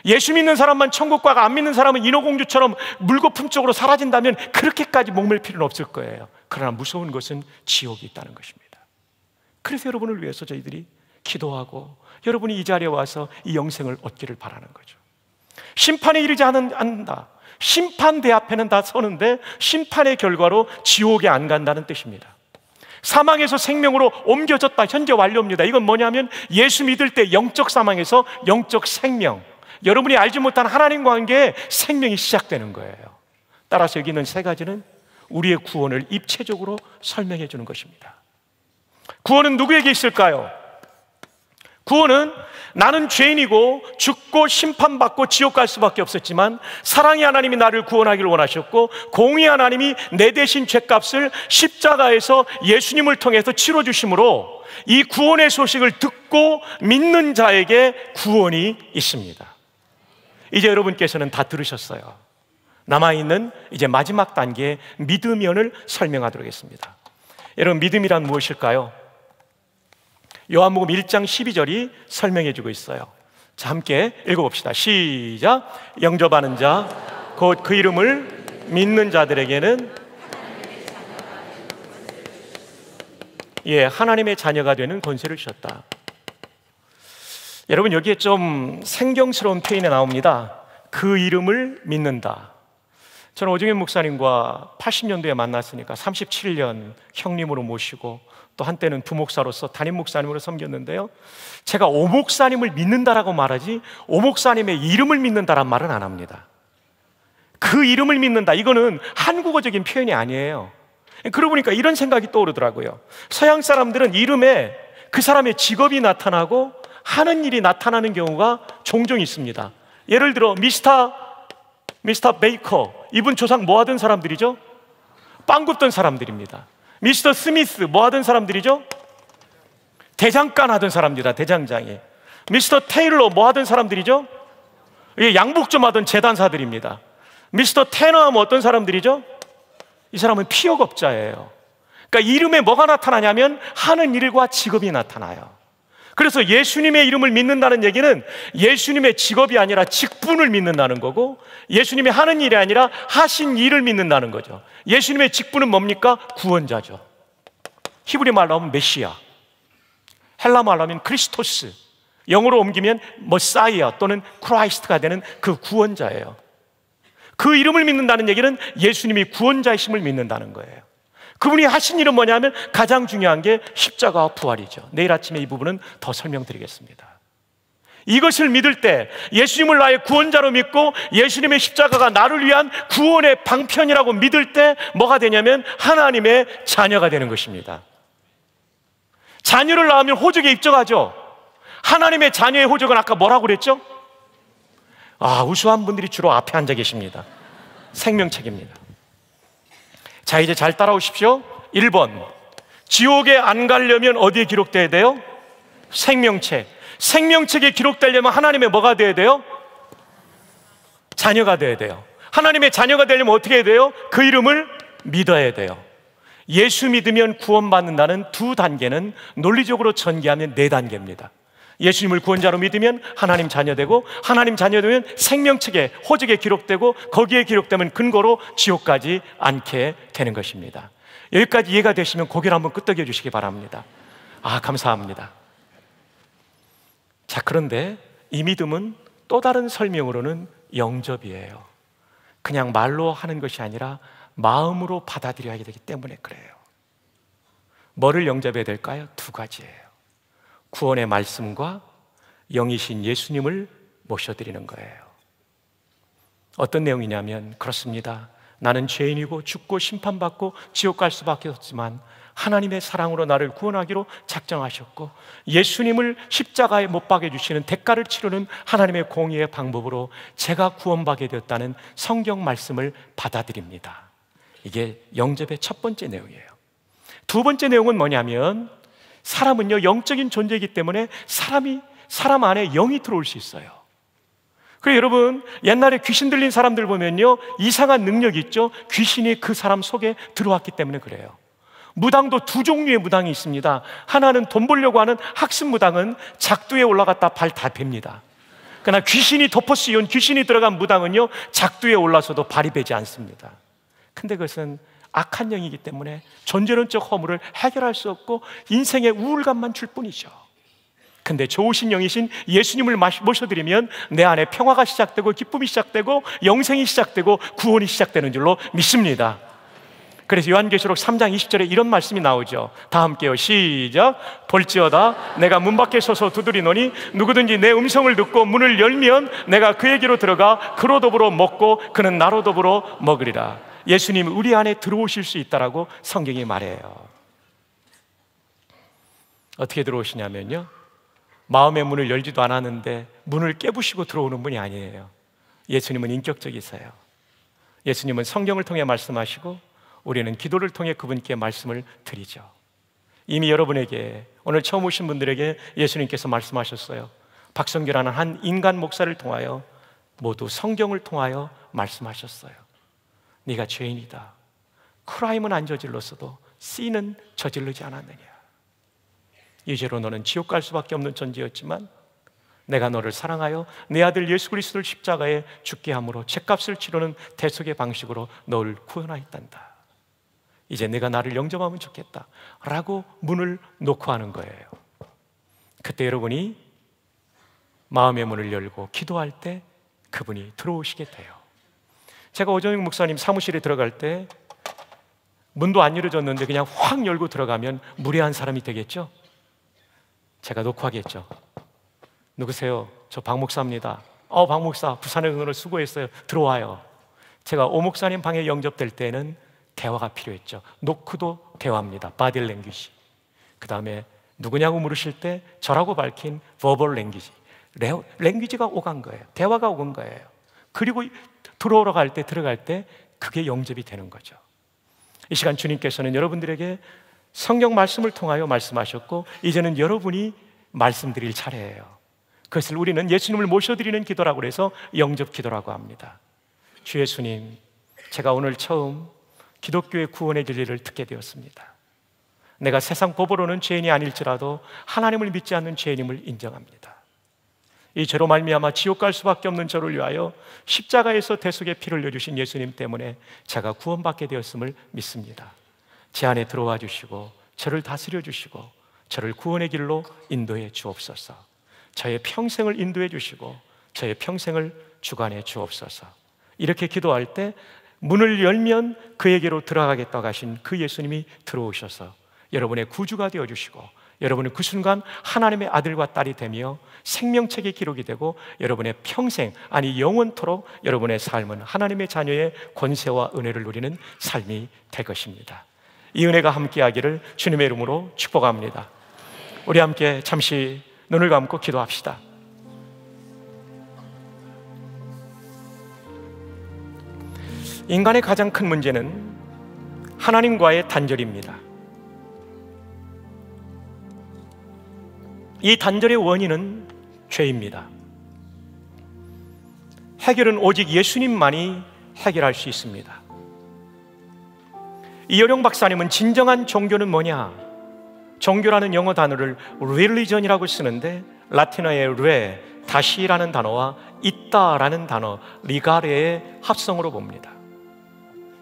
예수 믿는 사람만 천국 가고 안 믿는 사람은 인어공주처럼 물거품적으로 사라진다면 그렇게까지 목맬 필요는 없을 거예요. 그러나 무서운 것은 지옥이 있다는 것입니다. 그래서 여러분을 위해서 저희들이 기도하고 여러분이 이 자리에 와서 이 영생을 얻기를 바라는 거죠. 심판에 이르지 않는다. 심판대 앞에는 다 서는데 심판의 결과로 지옥에 안 간다는 뜻입니다. 사망에서 생명으로 옮겨졌다. 현재 완료입니다. 이건 뭐냐면 예수 믿을 때 영적 사망에서 영적 생명, 여러분이 알지 못한 하나님 관계에 생명이 시작되는 거예요. 따라서 여기 있는 세 가지는 우리의 구원을 입체적으로 설명해 주는 것입니다. 구원은 누구에게 있을까요? 구원은 나는 죄인이고 죽고 심판받고 지옥 갈 수밖에 없었지만 사랑의 하나님이 나를 구원하기를 원하셨고 공의 하나님이 내 대신 죄값을 십자가에서 예수님을 통해서 치러주심으로 이 구원의 소식을 듣고 믿는 자에게 구원이 있습니다. 이제 여러분께서는 다 들으셨어요. 남아있는 이제 마지막 단계의 믿으면을 설명하도록 하겠습니다. 여러분, 믿음이란 무엇일까요? 요한복음 1장 12절이 설명해 주고 있어요. 자, 함께 읽어봅시다. 시작. 영접하는 자, 곧 그 이름을 믿는 자들에게는 하나님의 자녀가 되는 권세를 주셨다. 여러분, 여기에 좀 생경스러운 표현이 나옵니다. 그 이름을 믿는다. 저는 오정현 목사님과 80년도에 만났으니까 37년 형님으로 모시고 또 한때는 부목사로서 담임 목사님으로 섬겼는데요, 제가 오 목사님을 믿는다라고 말하지 오 목사님의 이름을 믿는다란 말은 안 합니다. 그 이름을 믿는다, 이거는 한국어적인 표현이 아니에요. 그러고 보니까 이런 생각이 떠오르더라고요. 서양 사람들은 이름에 그 사람의 직업이 나타나고 하는 일이 나타나는 경우가 종종 있습니다. 예를 들어 미스터 베이커, 이분 조상 뭐 하던 사람들이죠? 빵 굽던 사람들입니다. 미스터 스미스 뭐 하던 사람들이죠? 대장간 하던 사람들이다, 대장장이. 미스터 테일러 뭐 하던 사람들이죠? 양복 좀 하던 재단사들입니다. 미스터 테너 뭐 어떤 사람들이죠? 이 사람은 피역업자예요. 그러니까 이름에 뭐가 나타나냐면 하는 일과 직업이 나타나요. 그래서 예수님의 이름을 믿는다는 얘기는 예수님의 직업이 아니라 직분을 믿는다는 거고, 예수님이 하는 일이 아니라 하신 일을 믿는다는 거죠. 예수님의 직분은 뭡니까? 구원자죠. 히브리 말로 하면 메시아, 헬라 말로 하면 크리스토스, 영어로 옮기면 머사이아 또는 크라이스트가 되는 그 구원자예요. 그 이름을 믿는다는 얘기는 예수님이 구원자이심을 믿는다는 거예요. 그분이 하신 일은 뭐냐면 가장 중요한 게 십자가와 부활이죠. 내일 아침에 이 부분은 더 설명드리겠습니다. 이것을 믿을 때, 예수님을 나의 구원자로 믿고 예수님의 십자가가 나를 위한 구원의 방편이라고 믿을 때 뭐가 되냐면 하나님의 자녀가 되는 것입니다. 자녀를 낳으면 호적에 입적하죠. 하나님의 자녀의 호적은 아까 뭐라고 그랬죠? 우수한 분들이 주로 앞에 앉아 계십니다. 생명책입니다. 자, 이제 잘 따라오십시오. 1번, 지옥에 안 가려면 어디에 기록돼야 돼요? 생명책. 생명책에 기록되려면 하나님의 뭐가 돼야 돼요? 자녀가 돼야 돼요. 하나님의 자녀가 되려면 어떻게 해야 돼요? 그 이름을 믿어야 돼요. 예수 믿으면 구원받는다는 두 단계는 논리적으로 전개하면 네 단계입니다. 예수님을 구원자로 믿으면 하나님 자녀되고, 하나님 자녀되면 생명책에, 호적에 기록되고, 거기에 기록되면 근거로 지옥 가지 않게 되는 것입니다. 여기까지 이해가 되시면 고개를 한번 끄덕여 주시기 바랍니다. 감사합니다. 자, 그런데 이 믿음은 또 다른 설명으로는 영접이에요. 그냥 말로 하는 것이 아니라 마음으로 받아들여야 되기 때문에 그래요. 뭐를 영접해야 될까요? 두 가지예요. 구원의 말씀과 영이신 예수님을 모셔드리는 거예요. 어떤 내용이냐면 그렇습니다. 나는 죄인이고 죽고 심판받고 지옥 갈 수밖에 없지만 하나님의 사랑으로 나를 구원하기로 작정하셨고, 예수님을 십자가에 못 박아 주시는 대가를 치르는 하나님의 공의의 방법으로 제가 구원받게 되었다는 성경 말씀을 받아들입니다. 이게 영접의 첫 번째 내용이에요. 두 번째 내용은 뭐냐면, 사람은요, 영적인 존재이기 때문에 사람 안에 영이 들어올 수 있어요. 그래서 여러분, 옛날에 귀신 들린 사람들 보면요, 이상한 능력이 있죠. 귀신이 그 사람 속에 들어왔기 때문에 그래요. 무당도 두 종류의 무당이 있습니다. 하나는 돈 벌려고 하는 학습 무당은 작두에 올라갔다 발 다 뺍니다. 그러나 귀신이 덮어 씌운, 귀신이 들어간 무당은요, 작두에 올라서도 발이 베지 않습니다. 근데 그것은 악한 영이기 때문에 존재론적 허물을 해결할 수 없고 인생의 우울감만 줄 뿐이죠. 근데 좋으신 영이신 예수님을 모셔드리면 내 안에 평화가 시작되고 기쁨이 시작되고 영생이 시작되고 구원이 시작되는 줄로 믿습니다. 그래서 요한계시록 3장 20절에 이런 말씀이 나오죠. 다 함께요. 시작. 볼지어다 내가 문 밖에 서서 두드리노니 누구든지 내 음성을 듣고 문을 열면 내가 그에게로 들어가 그로 더불어 먹고 그는 나로 더불어 먹으리라. 예수님 우리 안에 들어오실 수 있다라고 성경이 말해요. 어떻게 들어오시냐면요, 마음의 문을 열지도 않았는데 문을 깨부시고 들어오는 분이 아니에요. 예수님은 인격적이세요. 예수님은 성경을 통해 말씀하시고 우리는 기도를 통해 그분께 말씀을 드리죠. 이미 여러분에게, 오늘 처음 오신 분들에게 예수님께서 말씀하셨어요. 박성규라는 한 인간 목사를 통하여 모두 성경을 통하여 말씀하셨어요. 네가 죄인이다. 크라임은 안 저질렀어도 씨는 저지르지 않았느냐. 이제로 너는 지옥 갈 수밖에 없는 존재였지만 내가 너를 사랑하여 내 아들 예수 그리스도를 십자가에 죽게 함으로 죄값을 치르는 대속의 방식으로 너를 구원하였단다. 이제 내가 나를 영접하면 좋겠다 라고 문을 놓고 하는 거예요. 그때 여러분이 마음의 문을 열고 기도할 때 그분이 들어오시게 돼요. 제가 오정익 목사님 사무실에 들어갈 때 문도 안 열어줬는데 그냥 확 열고 들어가면 무례한 사람이 되겠죠? 제가 녹화하겠죠. 누구세요? 저 박 목사입니다. 박 목사, 부산에 오늘 수고했어요. 들어와요. 제가 오 목사님 방에 영접될 때는 대화가 필요했죠. 노크도 대화입니다. 바디 랭귀지. 그 다음에 누구냐고 물으실 때 저라고 밝힌 버벌 랭귀지. 랭귀지가 오간 거예요. 대화가 오간 거예요. 그리고 들어갈 때 그게 영접이 되는 거죠. 이 시간 주님께서는 여러분들에게 성경 말씀을 통하여 말씀하셨고 이제는 여러분이 말씀드릴 차례예요. 그것을 우리는 예수님을 모셔드리는 기도라고 해서 영접 기도라고 합니다. 주 예수님, 제가 오늘 처음 기독교의 구원의 진리를 듣게 되었습니다. 내가 세상 법으로는 죄인이 아닐지라도 하나님을 믿지 않는 죄인임을 인정합니다. 이 죄로 말미암아 지옥 갈 수밖에 없는 저를 위하여 십자가에서 대속의 피를 흘려주신 예수님 때문에 제가 구원받게 되었음을 믿습니다. 제 안에 들어와 주시고 저를 다스려 주시고 저를 구원의 길로 인도해 주옵소서. 저의 평생을 인도해 주시고 저의 평생을 주관해 주옵소서. 이렇게 기도할 때 문을 열면 그에게로 들어가겠다고 하신 그 예수님이 들어오셔서 여러분의 구주가 되어주시고 여러분은 그 순간 하나님의 아들과 딸이 되며 생명책에 기록이 되고 여러분의 평생, 아니 영원토록 여러분의 삶은 하나님의 자녀의 권세와 은혜를 누리는 삶이 될 것입니다. 이 은혜가 함께하기를 주님의 이름으로 축복합니다. 우리 함께 잠시 눈을 감고 기도합시다. 인간의 가장 큰 문제는 하나님과의 단절입니다. 이 단절의 원인은 죄입니다. 해결은 오직 예수님만이 해결할 수 있습니다. 이효령 박사님은 진정한 종교는 뭐냐? 종교라는 영어 단어를 religion이라고 쓰는데 라틴어의 re, 다시라는 단어와 있다라는 단어, 리가레의 합성으로 봅니다.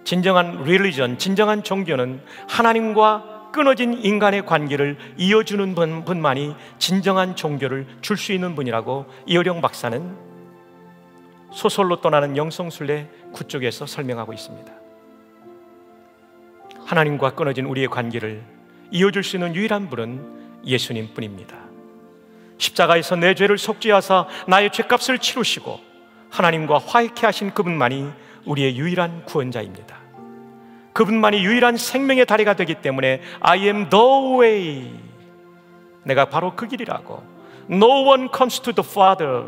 진정한 religion, 진정한 종교는 하나님과 끊어진 인간의 관계를 이어주는 분만이 진정한 종교를 줄 수 있는 분이라고 이효령 박사는 소설로 떠나는 영성순례 9쪽에서 설명하고 있습니다. 하나님과 끊어진 우리의 관계를 이어줄 수 있는 유일한 분은 예수님 뿐입니다. 십자가에서 내 죄를 속죄하사 나의 죄값을 치르시고 하나님과 화해케 하신 그분만이 우리의 유일한 구원자입니다. 그분만이 유일한 생명의 다리가 되기 때문에 I am the way, 내가 바로 그 길이라고. No one comes to the Father,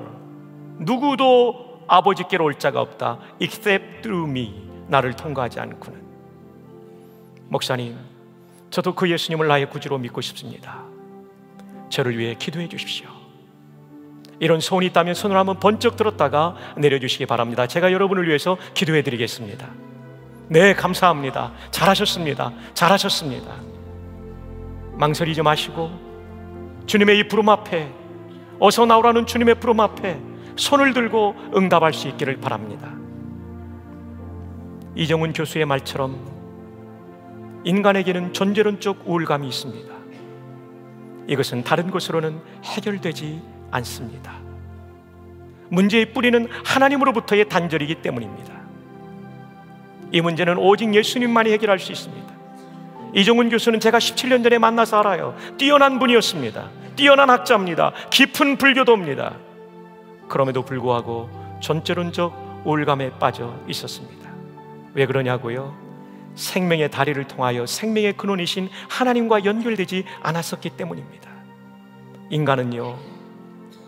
누구도 아버지께로 올 자가 없다 except through me, 나를 통과하지 않고는. 목사님, 저도 그 예수님을 나의 구주로 믿고 싶습니다. 저를 위해 기도해 주십시오. 이런 소원이 있다면 손을 한번 번쩍 들었다가 내려주시기 바랍니다. 제가 여러분을 위해서 기도해 드리겠습니다. 네, 감사합니다. 잘하셨습니다. 잘하셨습니다. 망설이지 마시고 주님의 이 부름 앞에, 어서 나오라는 주님의 부름 앞에 손을 들고 응답할 수 있기를 바랍니다. 이정훈 교수의 말처럼 인간에게는 존재론적 우울감이 있습니다. 이것은 다른 것으로는 해결되지 않습니다. 문제의 뿌리는 하나님으로부터의 단절이기 때문입니다. 이 문제는 오직 예수님만이 해결할 수 있습니다. 이정훈 교수는 제가 17년 전에 만나서 알아요. 뛰어난 분이었습니다. 뛰어난 학자입니다. 깊은 불교도입니다. 그럼에도 불구하고 존재론적 우울감에 빠져 있었습니다. 왜 그러냐고요? 생명의 다리를 통하여 생명의 근원이신 하나님과 연결되지 않았었기 때문입니다. 인간은요,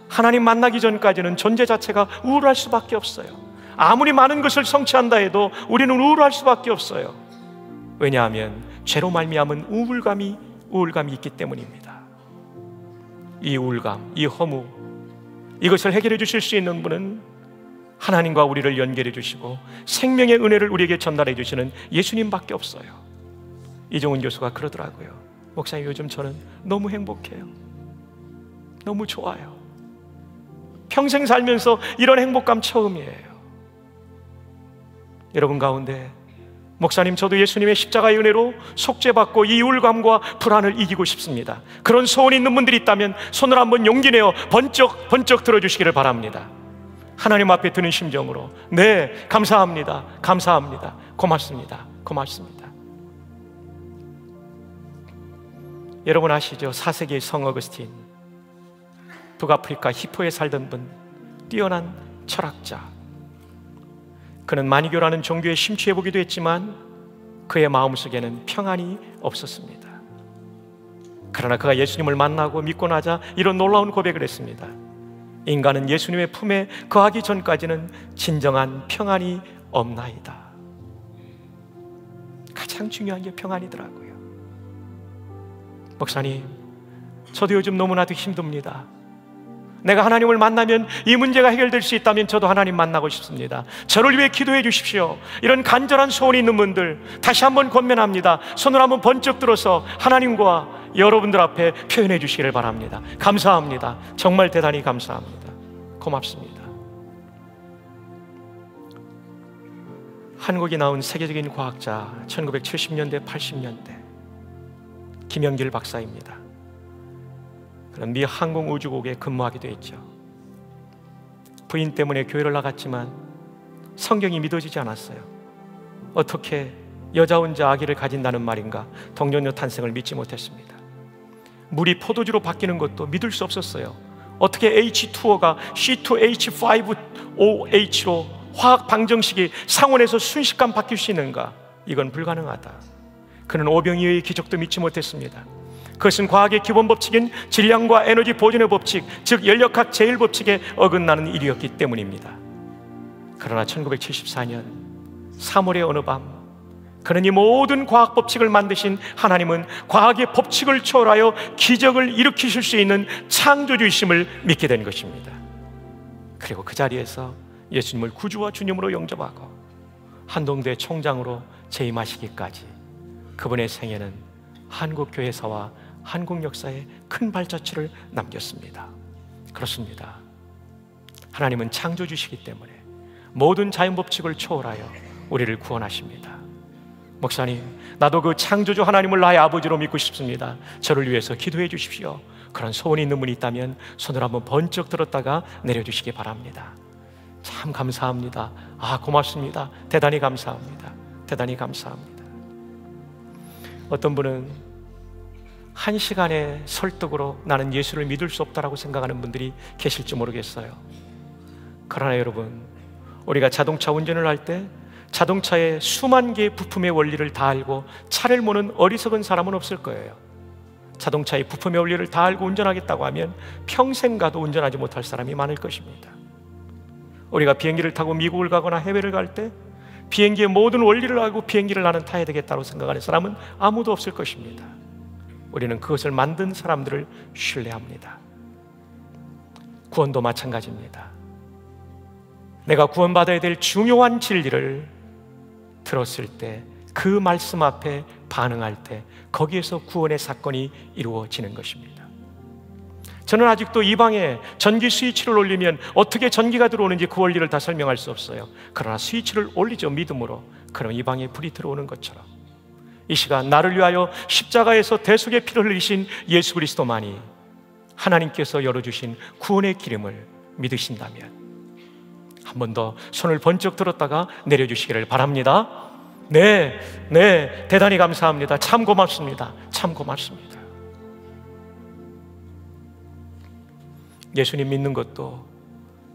하나님 만나기 전까지는 존재 자체가 우울할 수밖에 없어요. 아무리 많은 것을 성취한다 해도 우리는 우울할 수밖에 없어요. 왜냐하면 죄로 말미암은 우울감이 있기 때문입니다. 이 우울감, 이 허무, 이것을 해결해 주실 수 있는 분은 하나님과 우리를 연결해 주시고 생명의 은혜를 우리에게 전달해 주시는 예수님밖에 없어요. 이정훈 교수가 그러더라고요. 목사님, 요즘 저는 너무 행복해요. 너무 좋아요. 평생 살면서 이런 행복감 처음이에요. 여러분 가운데 목사님, 저도 예수님의 십자가의 은혜로 속죄받고 이 우울감과 불안을 이기고 싶습니다. 그런 소원이 있는 분들이 있다면 손을 한번 용기 내어 번쩍 들어주시기를 바랍니다. 하나님 앞에 드는 심정으로 네, 감사합니다, 감사합니다, 고맙습니다, 고맙습니다. 여러분 아시죠? 4세기의 성 어거스틴, 북아프리카 히포에 살던 분, 뛰어난 철학자. 그는 만이교라는 종교에 심취해보기도 했지만 그의 마음속에는 평안이 없었습니다. 그러나 그가 예수님을 만나고 믿고 나자 이런 놀라운 고백을 했습니다. 인간은 예수님의 품에 거하기 전까지는 진정한 평안이 없나이다. 가장 중요한 게 평안이더라고요. 목사님, 저도 요즘 너무나도 힘듭니다. 내가 하나님을 만나면 이 문제가 해결될 수 있다면 저도 하나님 만나고 싶습니다. 저를 위해 기도해 주십시오. 이런 간절한 소원이 있는 분들 다시 한번 권면합니다. 손을 한번 번쩍 들어서 하나님과 여러분들 앞에 표현해 주시기를 바랍니다. 감사합니다. 정말 대단히 감사합니다. 고맙습니다. 한국이 나온 세계적인 과학자, 1970년대 80년대 김영길 박사입니다. 그런 미 항공우주국에 근무하기도 했죠. 부인 때문에 교회를 나갔지만 성경이 믿어지지 않았어요. 어떻게 여자 혼자 아기를 가진다는 말인가? 동정녀 탄생을 믿지 못했습니다. 물이 포도주로 바뀌는 것도 믿을 수 없었어요. 어떻게 H2O가 C2H5OH로 화학 방정식이 상온에서 순식간 바뀔 수 있는가? 이건 불가능하다. 그는 오병이어의 기적도 믿지 못했습니다. 그것은 과학의 기본 법칙인 질량과 에너지 보존의 법칙, 즉 연력학 제1법칙에 어긋나는 일이었기 때문입니다. 그러나 1974년 3월의 어느 밤, 그는 이 모든 과학 법칙을 만드신 하나님은 과학의 법칙을 초월하여 기적을 일으키실 수 있는 창조주이심을 믿게 된 것입니다. 그리고 그 자리에서 예수님을 구주와 주님으로 영접하고 한동대 총장으로 재임하시기까지 그분의 생애는 한국 교회사와 한국 역사에 큰 발자취를 남겼습니다. 그렇습니다. 하나님은 창조주시기 때문에 모든 자연 법칙을 초월하여 우리를 구원하십니다. 목사님, 나도 그 창조주 하나님을 나의 아버지로 믿고 싶습니다. 저를 위해서 기도해 주십시오. 그런 소원이 있는 분이 있다면 손을 한번 번쩍 들었다가 내려주시기 바랍니다. 참 감사합니다. 고맙습니다. 대단히 감사합니다. 대단히 감사합니다. 어떤 분은 1시간의 설득으로 나는 예수를 믿을 수 없다라고 생각하는 분들이 계실지 모르겠어요. 그러나 여러분, 우리가 자동차 운전을 할 때 자동차의 수만 개의 부품의 원리를 다 알고 차를 모는 어리석은 사람은 없을 거예요. 자동차의 부품의 원리를 다 알고 운전하겠다고 하면 평생 가도 운전하지 못할 사람이 많을 것입니다. 우리가 비행기를 타고 미국을 가거나 해외를 갈 때 비행기의 모든 원리를 알고 비행기를 나는 타야 되겠다고 생각하는 사람은 아무도 없을 것입니다. 우리는 그것을 만든 사람들을 신뢰합니다. 구원도 마찬가지입니다. 내가 구원받아야 될 중요한 진리를 들었을 때, 그 말씀 앞에 반응할 때 거기에서 구원의 사건이 이루어지는 것입니다. 저는 아직도 이 방에 전기 스위치를 올리면 어떻게 전기가 들어오는지 그 원리를 다 설명할 수 없어요. 그러나 스위치를 올리죠, 믿음으로. 그럼 이 방에 불이 들어오는 것처럼 이 시간 나를 위하여 십자가에서 대속의 피를 흘리신 예수 그리스도만이 하나님께서 열어주신 구원의 기름을 믿으신다면 한 번 더 손을 번쩍 들었다가 내려주시기를 바랍니다. 네, 대단히 감사합니다. 참 고맙습니다. 참 고맙습니다. 예수님 믿는 것도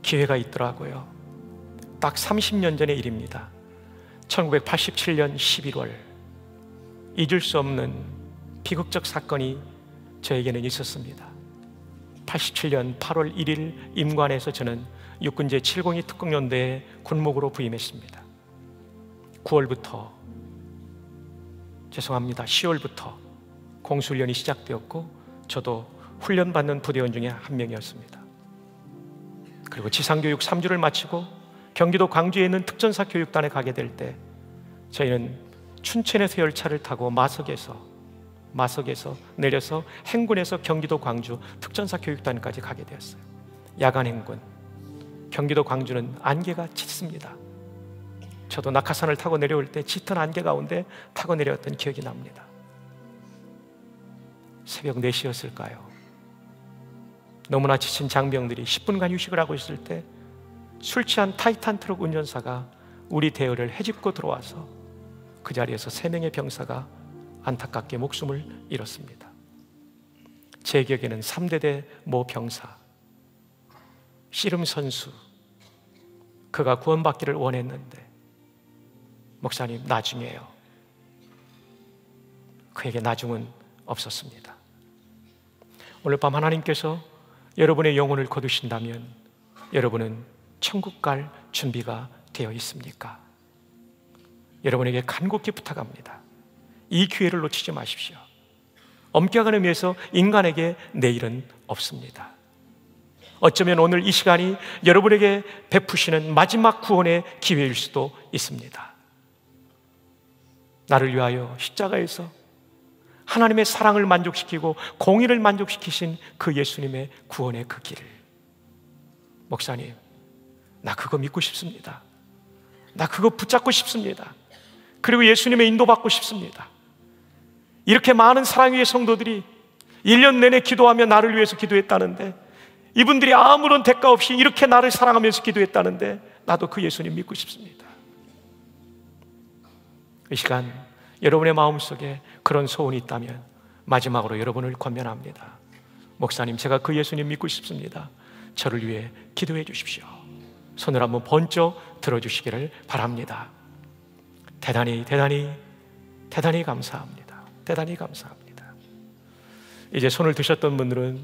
기회가 있더라고요. 딱 30년 전의 일입니다. 1987년 11월, 잊을 수 없는 비극적 사건이 저에게는 있었습니다. 87년 8월 1일 임관에서 저는 육군 제702 특공연대에 군목으로 부임했습니다. 9월부터 10월부터 공수훈련이 시작되었고 저도 훈련받는 부대원 중에 한 명이었습니다. 그리고 지상교육 3주를 마치고 경기도 광주에 있는 특전사 교육단에 가게 될 때 저희는 춘천에서 열차를 타고 마석에서 내려서 행군에서 경기도 광주 특전사 교육단까지 가게 되었어요. 야간 행군. 경기도 광주는 안개가 짙습니다. 저도 낙하산을 타고 내려올 때 짙은 안개 가운데 타고 내려왔던 기억이 납니다. 새벽 4시였을까요? 너무나 지친 장병들이 10분간 휴식을 하고 있을 때 술 취한 타이탄 트럭 운전사가 우리 대열을 헤집고 들어와서 그 자리에서 3명의 병사가 안타깝게 목숨을 잃었습니다. 제 기억에는 3대대 모 병사, 씨름 선수, 그가 구원받기를 원했는데 목사님 나중에요. 그에게 나중은 없었습니다. 오늘 밤 하나님께서 여러분의 영혼을 거두신다면 여러분은 천국 갈 준비가 되어 있습니까? 여러분에게 간곡히 부탁합니다. 이 기회를 놓치지 마십시오. 엄격한 의미에서 인간에게 내일은 없습니다. 어쩌면 오늘 이 시간이 여러분에게 베푸시는 마지막 구원의 기회일 수도 있습니다. 나를 위하여 십자가에서 하나님의 사랑을 만족시키고 공의를 만족시키신 그 예수님의 구원의 그 길을, 목사님, 나 그거 믿고 싶습니다. 나 그거 붙잡고 싶습니다. 그리고 예수님의 인도받고 싶습니다. 이렇게 많은 사랑의 성도들이 1년 내내 기도하며 나를 위해서 기도했다는데, 이분들이 아무런 대가 없이 이렇게 나를 사랑하면서 기도했다는데, 나도 그 예수님 믿고 싶습니다. 이 시간 여러분의 마음속에 그런 소원이 있다면 마지막으로 여러분을 권면합니다. 목사님, 제가 그 예수님 믿고 싶습니다. 저를 위해 기도해 주십시오. 손을 한번 번쩍 들어주시기를 바랍니다. 대단히 감사합니다. 대단히 감사합니다. 이제 손을 드셨던 분들은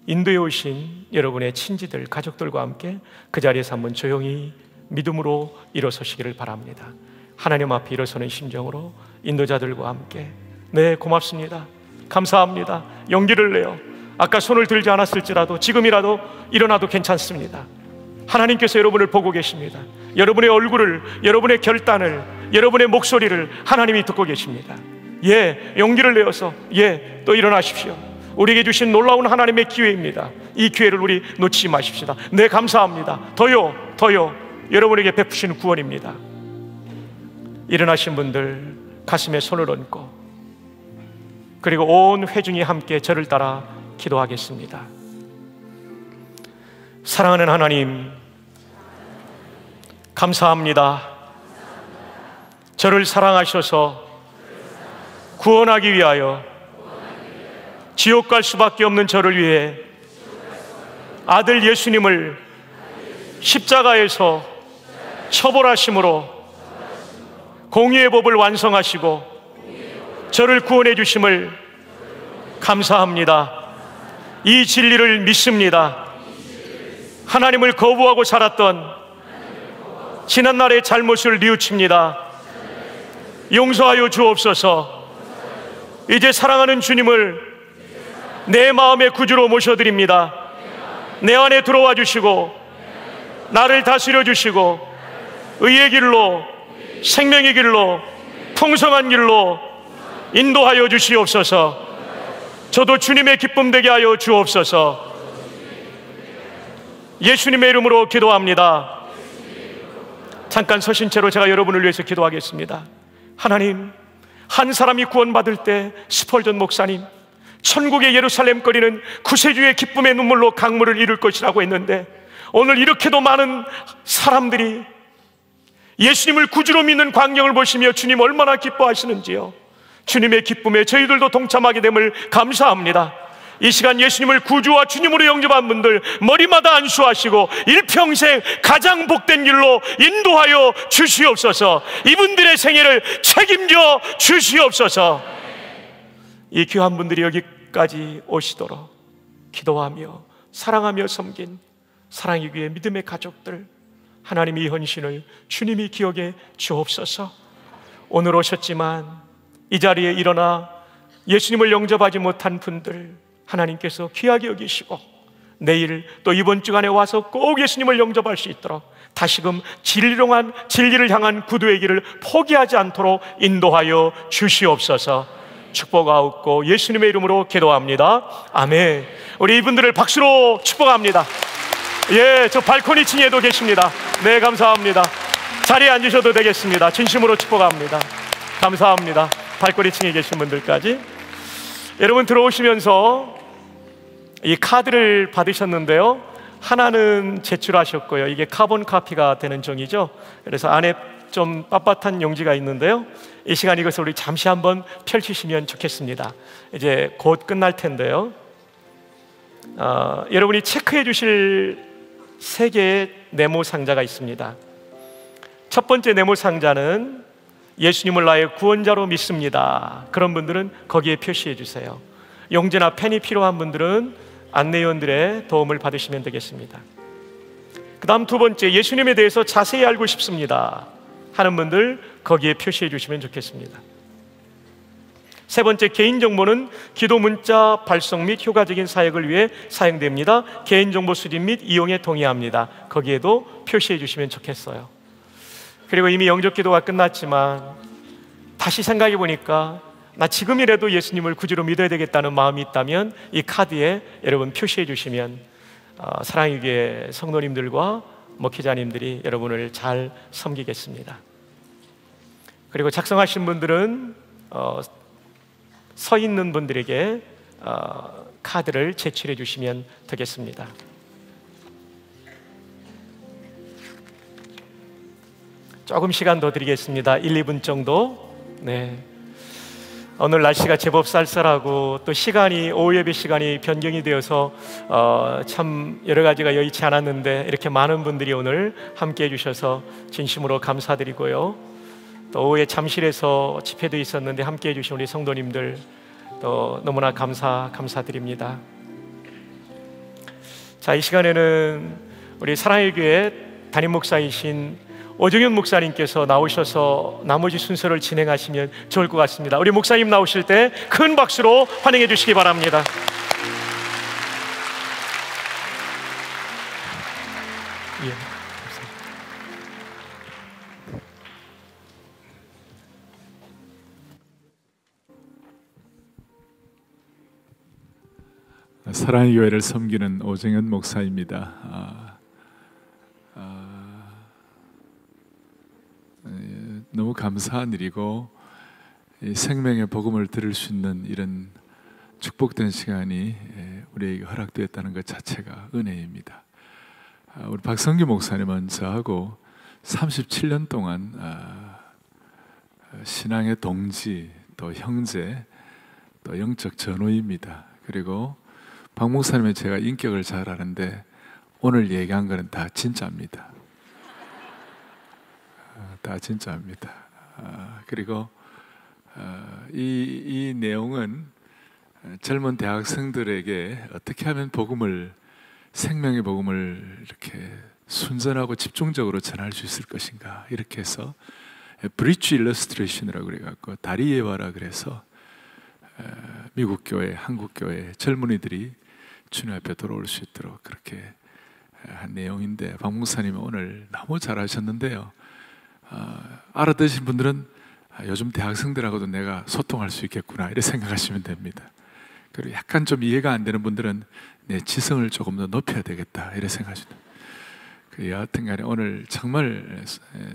인도에 오신 여러분의 친지들, 가족들과 함께 그 자리에서 한번 조용히 믿음으로 일어서시기를 바랍니다. 하나님 앞에 일어서는 심정으로 인도자들과 함께, 네, 고맙습니다. 감사합니다. 용기를 내요. 아까 손을 들지 않았을지라도 지금이라도 일어나도 괜찮습니다. 하나님께서 여러분을 보고 계십니다. 여러분의 얼굴을, 여러분의 결단을, 여러분의 목소리를 하나님이 듣고 계십니다. 예, 용기를 내어서 예, 또 일어나십시오. 우리에게 주신 놀라운 하나님의 기회입니다. 이 기회를 우리 놓치지 마십시다. 네, 감사합니다. 더요. 여러분에게 베푸시는 구원입니다. 일어나신 분들 가슴에 손을 얹고, 그리고 온 회중이 함께 저를 따라 기도하겠습니다. 사랑하는 하나님, 감사합니다. 저를 사랑하셔서 구원하기 위하여 지옥 갈 수밖에 없는 저를 위해 아들 예수님을 십자가에서 처벌하심으로 공의의 법을 완성하시고 저를 구원해 주심을 감사합니다. 이 진리를 믿습니다. 하나님을 거부하고 살았던 지난날의 잘못을 뉘우칩니다. 용서하여 주옵소서. 이제 사랑하는 주님을 내 마음의 구주로 모셔드립니다. 내 안에 들어와 주시고 나를 다스려 주시고 의의 길로, 생명의 길로, 풍성한 길로 인도하여 주시옵소서. 저도 주님의 기쁨 되게 하여 주옵소서. 예수님의 이름으로 기도합니다. 잠깐 서신 채로 제가 여러분을 위해서 기도하겠습니다. 하나님, 한 사람이 구원받을 때 스펄전 목사님, 천국의 예루살렘 거리는 구세주의 기쁨의 눈물로 강물을 이룰 것이라고 했는데, 오늘 이렇게도 많은 사람들이 예수님을 구주로 믿는 광경을 보시며 주님 얼마나 기뻐하시는지요. 주님의 기쁨에 저희들도 동참하게 됨을 감사합니다. 이 시간 예수님을 구주와 주님으로 영접한 분들 머리마다 안수하시고 일평생 가장 복된 길로 인도하여 주시옵소서. 이분들의 생애를 책임져 주시옵소서. 이 귀한 분들이 여기까지 오시도록 기도하며 사랑하며 섬긴 사랑이 위해 믿음의 가족들, 하나님의 이 헌신을 주님이 기억해 주옵소서. 오늘 오셨지만 이 자리에 일어나 예수님을 영접하지 못한 분들 하나님께서 귀하게 여기시고 내일 또 이번 주간에 와서 꼭 예수님을 영접할 수 있도록 다시금 진리를 향한 구두의 길을 포기하지 않도록 인도하여 주시옵소서. 축복하옵고 예수님의 이름으로 기도합니다. 아멘. 우리 이분들을 박수로 축복합니다. 예, 저 발코니 층에도 계십니다. 네, 감사합니다. 자리에 앉으셔도 되겠습니다. 진심으로 축복합니다. 감사합니다. 발코니 층에 계신 분들까지. 여러분 들어오시면서 이 카드를 받으셨는데요, 하나는 제출하셨고요. 이게 카본 카피가 되는 종이죠. 그래서 안에 좀 빳빳한 용지가 있는데요. 이 시간 이것을 우리 잠시 한번 펼치시면 좋겠습니다. 이제 곧 끝날 텐데요. 여러분이 체크해 주실 3개의 네모 상자가 있습니다. 첫 번째 네모 상자는 예수님을 나의 구원자로 믿습니다. 그런 분들은 거기에 표시해 주세요. 용지나 펜이 필요한 분들은 안내위원들의 도움을 받으시면 되겠습니다. 그 다음 두 번째, 예수님에 대해서 자세히 알고 싶습니다 하는 분들 거기에 표시해 주시면 좋겠습니다. 세 번째, 개인정보는 기도 문자 발송 및 효과적인 사역을 위해 사용됩니다. 개인정보 수집 및 이용에 동의합니다. 거기에도 표시해 주시면 좋겠어요. 그리고 이미 영접기도가 끝났지만 다시 생각해 보니까 나 지금이라도 예수님을 구주로 믿어야 되겠다는 마음이 있다면 이 카드에 여러분 표시해 주시면 사랑의 교회 성도님들과 목회자님들이 여러분을 잘 섬기겠습니다. 그리고 작성하신 분들은 서 있는 분들에게 카드를 제출해 주시면 되겠습니다. 조금 시간 더 드리겠습니다. 1, 2분 정도. 네. 오늘 날씨가 제법 쌀쌀하고 또 시간이 오후 예배 시간이 변경이 되어서 참 여러 가지가 여의치 않았는데 이렇게 많은 분들이 오늘 함께 해주셔서 진심으로 감사드리고요. 또 오후에 잠실에서 집회도 있었는데 함께 해주신 우리 성도님들 또 너무나 감사드립니다. 자, 이 시간에는 우리 사랑의 교회 담임 목사이신 오정현 목사님께서 나오셔서 나머지 순서를 진행하시면 좋을 것 같습니다. 우리 목사님 나오실 때 큰 박수로 환영해 주시기 바랍니다. 예. 사랑의 교회를 섬기는 오정현 목사입니다. 너무 감사한 일이고 생명의 복음을 들을 수 있는 이런 축복된 시간이 우리에게 허락되었다는 것 자체가 은혜입니다. 우리 박성규 목사님은 저하고 37년 동안 신앙의 동지, 또 형제, 또 영적 전우입니다. 그리고 박 목사님은 제가 인격을 잘 아는데 오늘 얘기한 거는 다 진짜입니다. 다 진짜입니다. 그리고 이 내용은 젊은 대학생들에게 어떻게 하면 복음을, 생명의 복음을 이렇게 순전하고 집중적으로 전할 수 있을 것인가, 이렇게 해서 브릿지 일러스트레이션이라고 그래갖고 다리 예화라 그래서 미국 교회, 한국 교회 젊은이들이 주님 앞에 돌아올 수 있도록 그렇게 한 내용인데, 박 목사님은 오늘 너무 잘하셨는데요. 알아듣으신 분들은 요즘 대학생들하고도 내가 소통할 수 있겠구나 이렇게 생각하시면 됩니다. 그리고 약간 좀 이해가 안 되는 분들은 내 지성을 조금 더 높여야 되겠다 이렇게 생각하시면 됩니다. 여하튼 간에 오늘 정말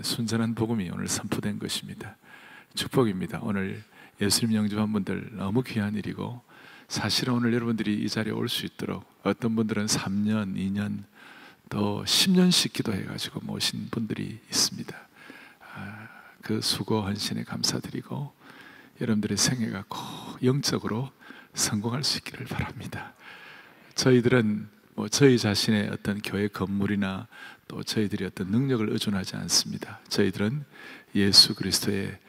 순전한 복음이 오늘 선포된 것입니다. 축복입니다. 오늘 예수님 영접한 분들 너무 귀한 일이고, 사실은 오늘 여러분들이 이 자리에 올 수 있도록 어떤 분들은 3년, 2년, 또 10년씩 기도해가지고 모신 분들이 있습니다. 그 수고 헌신에 감사드리고 여러분들의 생애가 꼭 영적으로 성공할 수 있기를 바랍니다. 저희들은 저희 자신의 어떤 교회 건물이나 또 저희들이 어떤 능력을 의존하지 않습니다. 저희들은 예수 그리스도의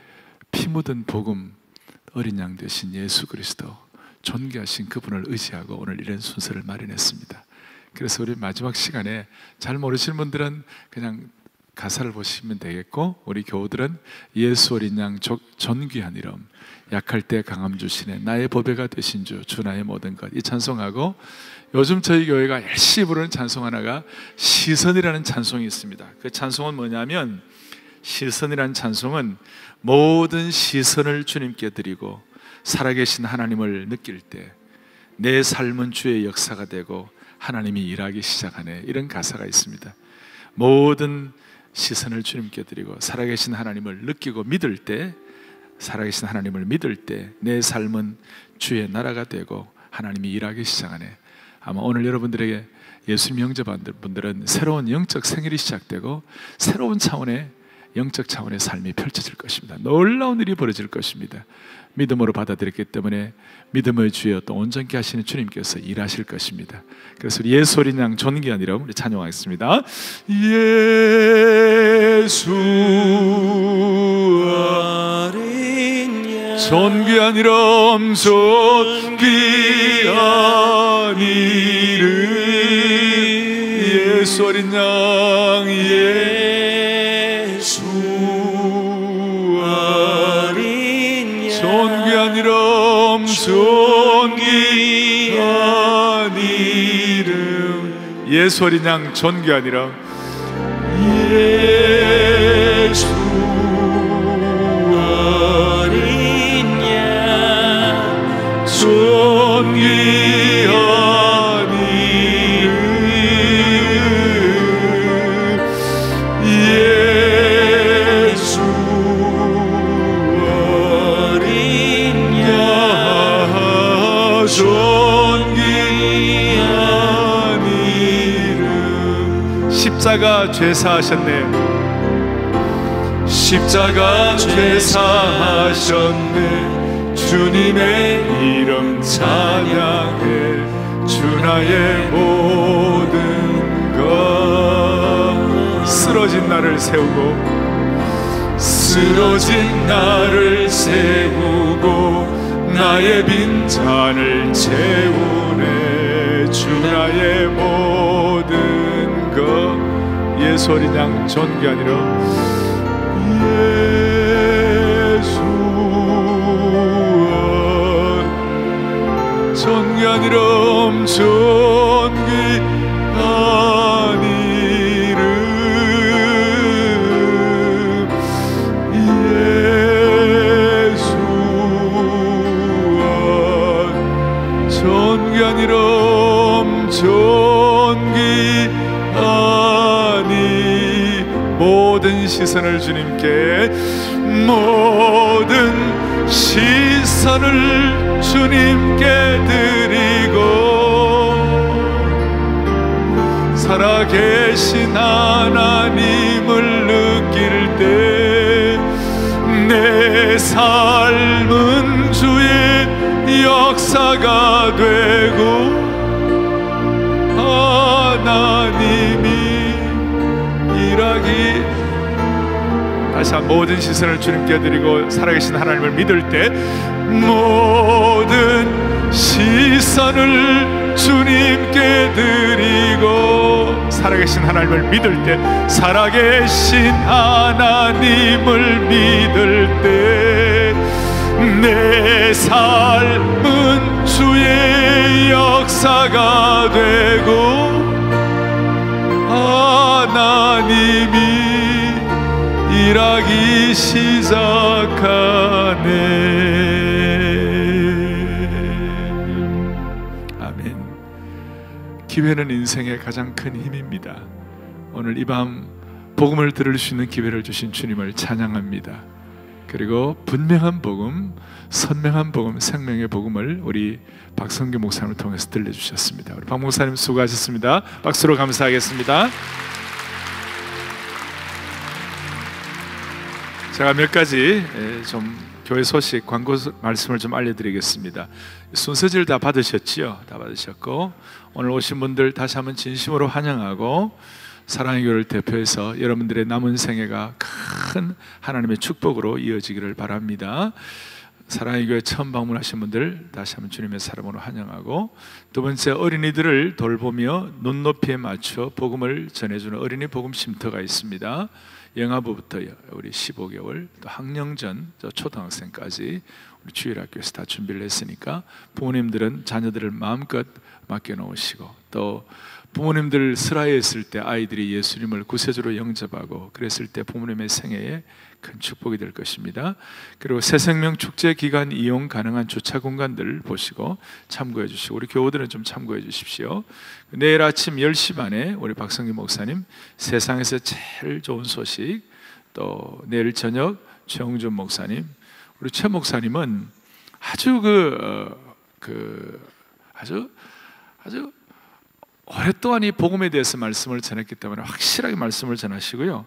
피 묻은 복음, 어린 양 되신 예수 그리스도, 존귀하신 그분을 의지하고 오늘 이런 순서를 마련했습니다. 그래서 우리 마지막 시간에 잘 모르시는 분들은 그냥 가사를 보시면 되겠고, 우리 교우들은 예수 어린 양 존귀한 이름, 약할 때 강함 주시네, 나의 보배가 되신 주, 주 나의 모든 것, 이 찬송하고, 요즘 저희 교회가 열심히 부르는 찬송 하나가 시선이라는 찬송이 있습니다. 그 찬송은 뭐냐면, 시선이라는 찬송은 모든 시선을 주님께 드리고 살아계신 하나님을 느낄 때 내 삶은 주의 역사가 되고 하나님이 일하기 시작하네, 이런 가사가 있습니다. 모든 시선을 주님께 드리고 살아계신 하나님을 느끼고 믿을 때, 살아계신 하나님을 믿을 때 내 삶은 주의 나라가 되고 하나님이 일하기 시작하네. 아마 오늘 여러분들에게 예수님 영접한 분들은 새로운 영적 생일이 시작되고 새로운 차원의 영적 차원의 삶이 펼쳐질 것입니다. 놀라운 일이 벌어질 것입니다. 믿음으로 받아들였기 때문에 믿음의 주여 또 온전케 하시는 주님께서 일하실 것입니다. 그래서 우리 예수 어린 양 존귀한 이름 우리 찬양하겠습니다. 예수 어린 양 존귀한 이름 존귀한 이름 예수 어린 양 예수 어린 양 존귀한 이름 존귀한 이름 예수 어린 양 존귀한 이름 예수 어린 양 존귀한 이름 예수 어린 양 존귀한 이름 십자가 죄사하셨네 십자가 죄사하셨네 주님의 이름 찬양해 주 나의 모든 것 쓰러진 나를 세우고 쓰러진 나를 세우고 나의 빈잔을 채우네 주 나의 모든 것 예수 어린 양 존귀한 이름 예수 존귀한 이름 존귀한 이름 예수 존귀한 이름 존귀한 이름 모든 시선을 주님께 모든 시선을 주님께 드리고 살아계신 하나님을 느낄 때 내 삶은 주의 역사가 되고 하나님이 일하기 다시 한 모든 시선을 주님께 드리고 살아계신 하나님을 믿을 때 모든 시선을 주님께 드리고 살아계신 하나님을 믿을 때 살아계신 하나님을 믿을 때 내 삶은 주의 역사가 되고 하나님이 일하기 시작하네. 아멘. 기회는 인생의 가장 큰 힘입니다. 오늘 이 밤 복음을 들을 수 있는 기회를 주신 주님을 찬양합니다. 그리고 분명한 복음, 선명한 복음, 생명의 복음을 우리 박성규 목사님을 통해서 들려주셨습니다. 우리 박 목사님 수고하셨습니다. 박수로 감사하겠습니다. 제가 몇 가지 좀 교회 소식, 광고 말씀을 좀 알려드리겠습니다. 순서지를 다 받으셨지요? 다 받으셨고 오늘 오신 분들 다시 한번 진심으로 환영하고 사랑의 교회를 대표해서 여러분들의 남은 생애가 큰 하나님의 축복으로 이어지기를 바랍니다. 사랑의 교회 처음 방문하신 분들 다시 한번 주님의 사랑으로 환영하고 두 번째 어린이들을 돌보며 눈높이에 맞춰 복음을 전해주는 어린이 복음 쉼터가 있습니다. 영아부부터 우리 15개월 또 학령전 초등학생까지 우리 주일학교에서 다 준비를 했으니까 부모님들은 자녀들을 마음껏 맡겨놓으시고 또 부모님들 슬하에 있을 때 아이들이 예수님을 구세주로 영접하고 그랬을 때 부모님의 생애에 큰 축복이 될 것입니다. 그리고 새생명 축제 기간 이용 가능한 주차 공간들 보시고 참고해 주시고 우리 교우들은 좀 참고해 주십시오. 내일 아침 10시 반에 우리 박성기 목사님 세상에서 제일 좋은 소식, 또 내일 저녁 최영준 목사님, 우리 최 목사님은 아주 아주 오랫동안 이 복음에 대해서 말씀을 전했기 때문에 확실하게 말씀을 전하시고요.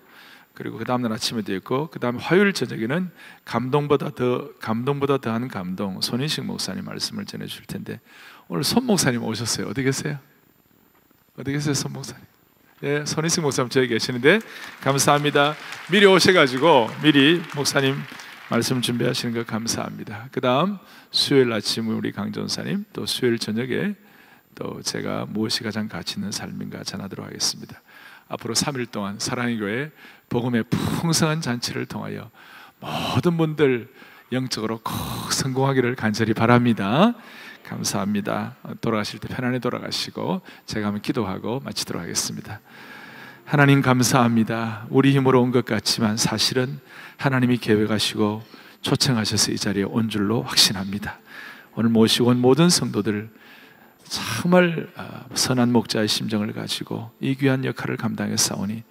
그리고 그 다음날 아침에도 있고, 그 다음 화요일 저녁에는 감동보다 더한 감동, 손인식 목사님 말씀을 전해주실 텐데, 오늘 손 목사님 오셨어요. 어디 계세요? 어디 계세요, 손 목사님? 예, 손인식 목사님 저기 계시는데 감사합니다. 미리 오셔가지고 미리 목사님 말씀 준비하시는 거 감사합니다. 그 다음 수요일 아침 우리 강전사님, 또 수요일 저녁에 또 제가 무엇이 가장 가치 있는 삶인가 전하도록 하겠습니다. 앞으로 3일 동안 사랑의 교회 복음의 풍성한 잔치를 통하여 모든 분들 영적으로 꼭 성공하기를 간절히 바랍니다. 감사합니다. 돌아가실 때 편안히 돌아가시고 제가 한번 기도하고 마치도록 하겠습니다. 하나님 감사합니다. 우리 힘으로 온 것 같지만 사실은 하나님이 계획하시고 초청하셔서 이 자리에 온 줄로 확신합니다. 오늘 모시고 온 모든 성도들 정말 선한 목자의 심정을 가지고 이 귀한 역할을 감당했사오니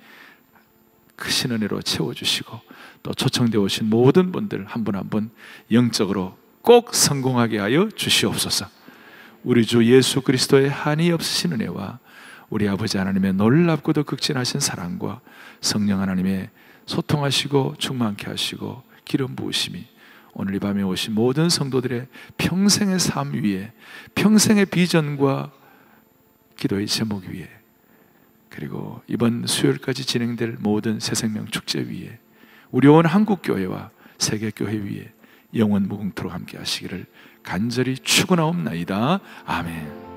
크신 은혜로 채워주시고, 또 초청되어 오신 모든 분들 한 분 한 분 영적으로 꼭 성공하게 하여 주시옵소서. 우리 주 예수 그리스도의 한이 없으신 은혜와 우리 아버지 하나님의 놀랍고도 극진하신 사랑과 성령 하나님의 소통하시고 충만케 하시고 기름 부으심이 오늘 이 밤에 오신 모든 성도들의 평생의 삶 위에, 평생의 비전과 기도의 제목 위에, 그리고 이번 수요일까지 진행될 모든 새생명 축제 위에, 우리 온 한국교회와 세계교회 위에 영원 무궁토록 함께 하시기를 간절히 축원하옵나이다. 아멘.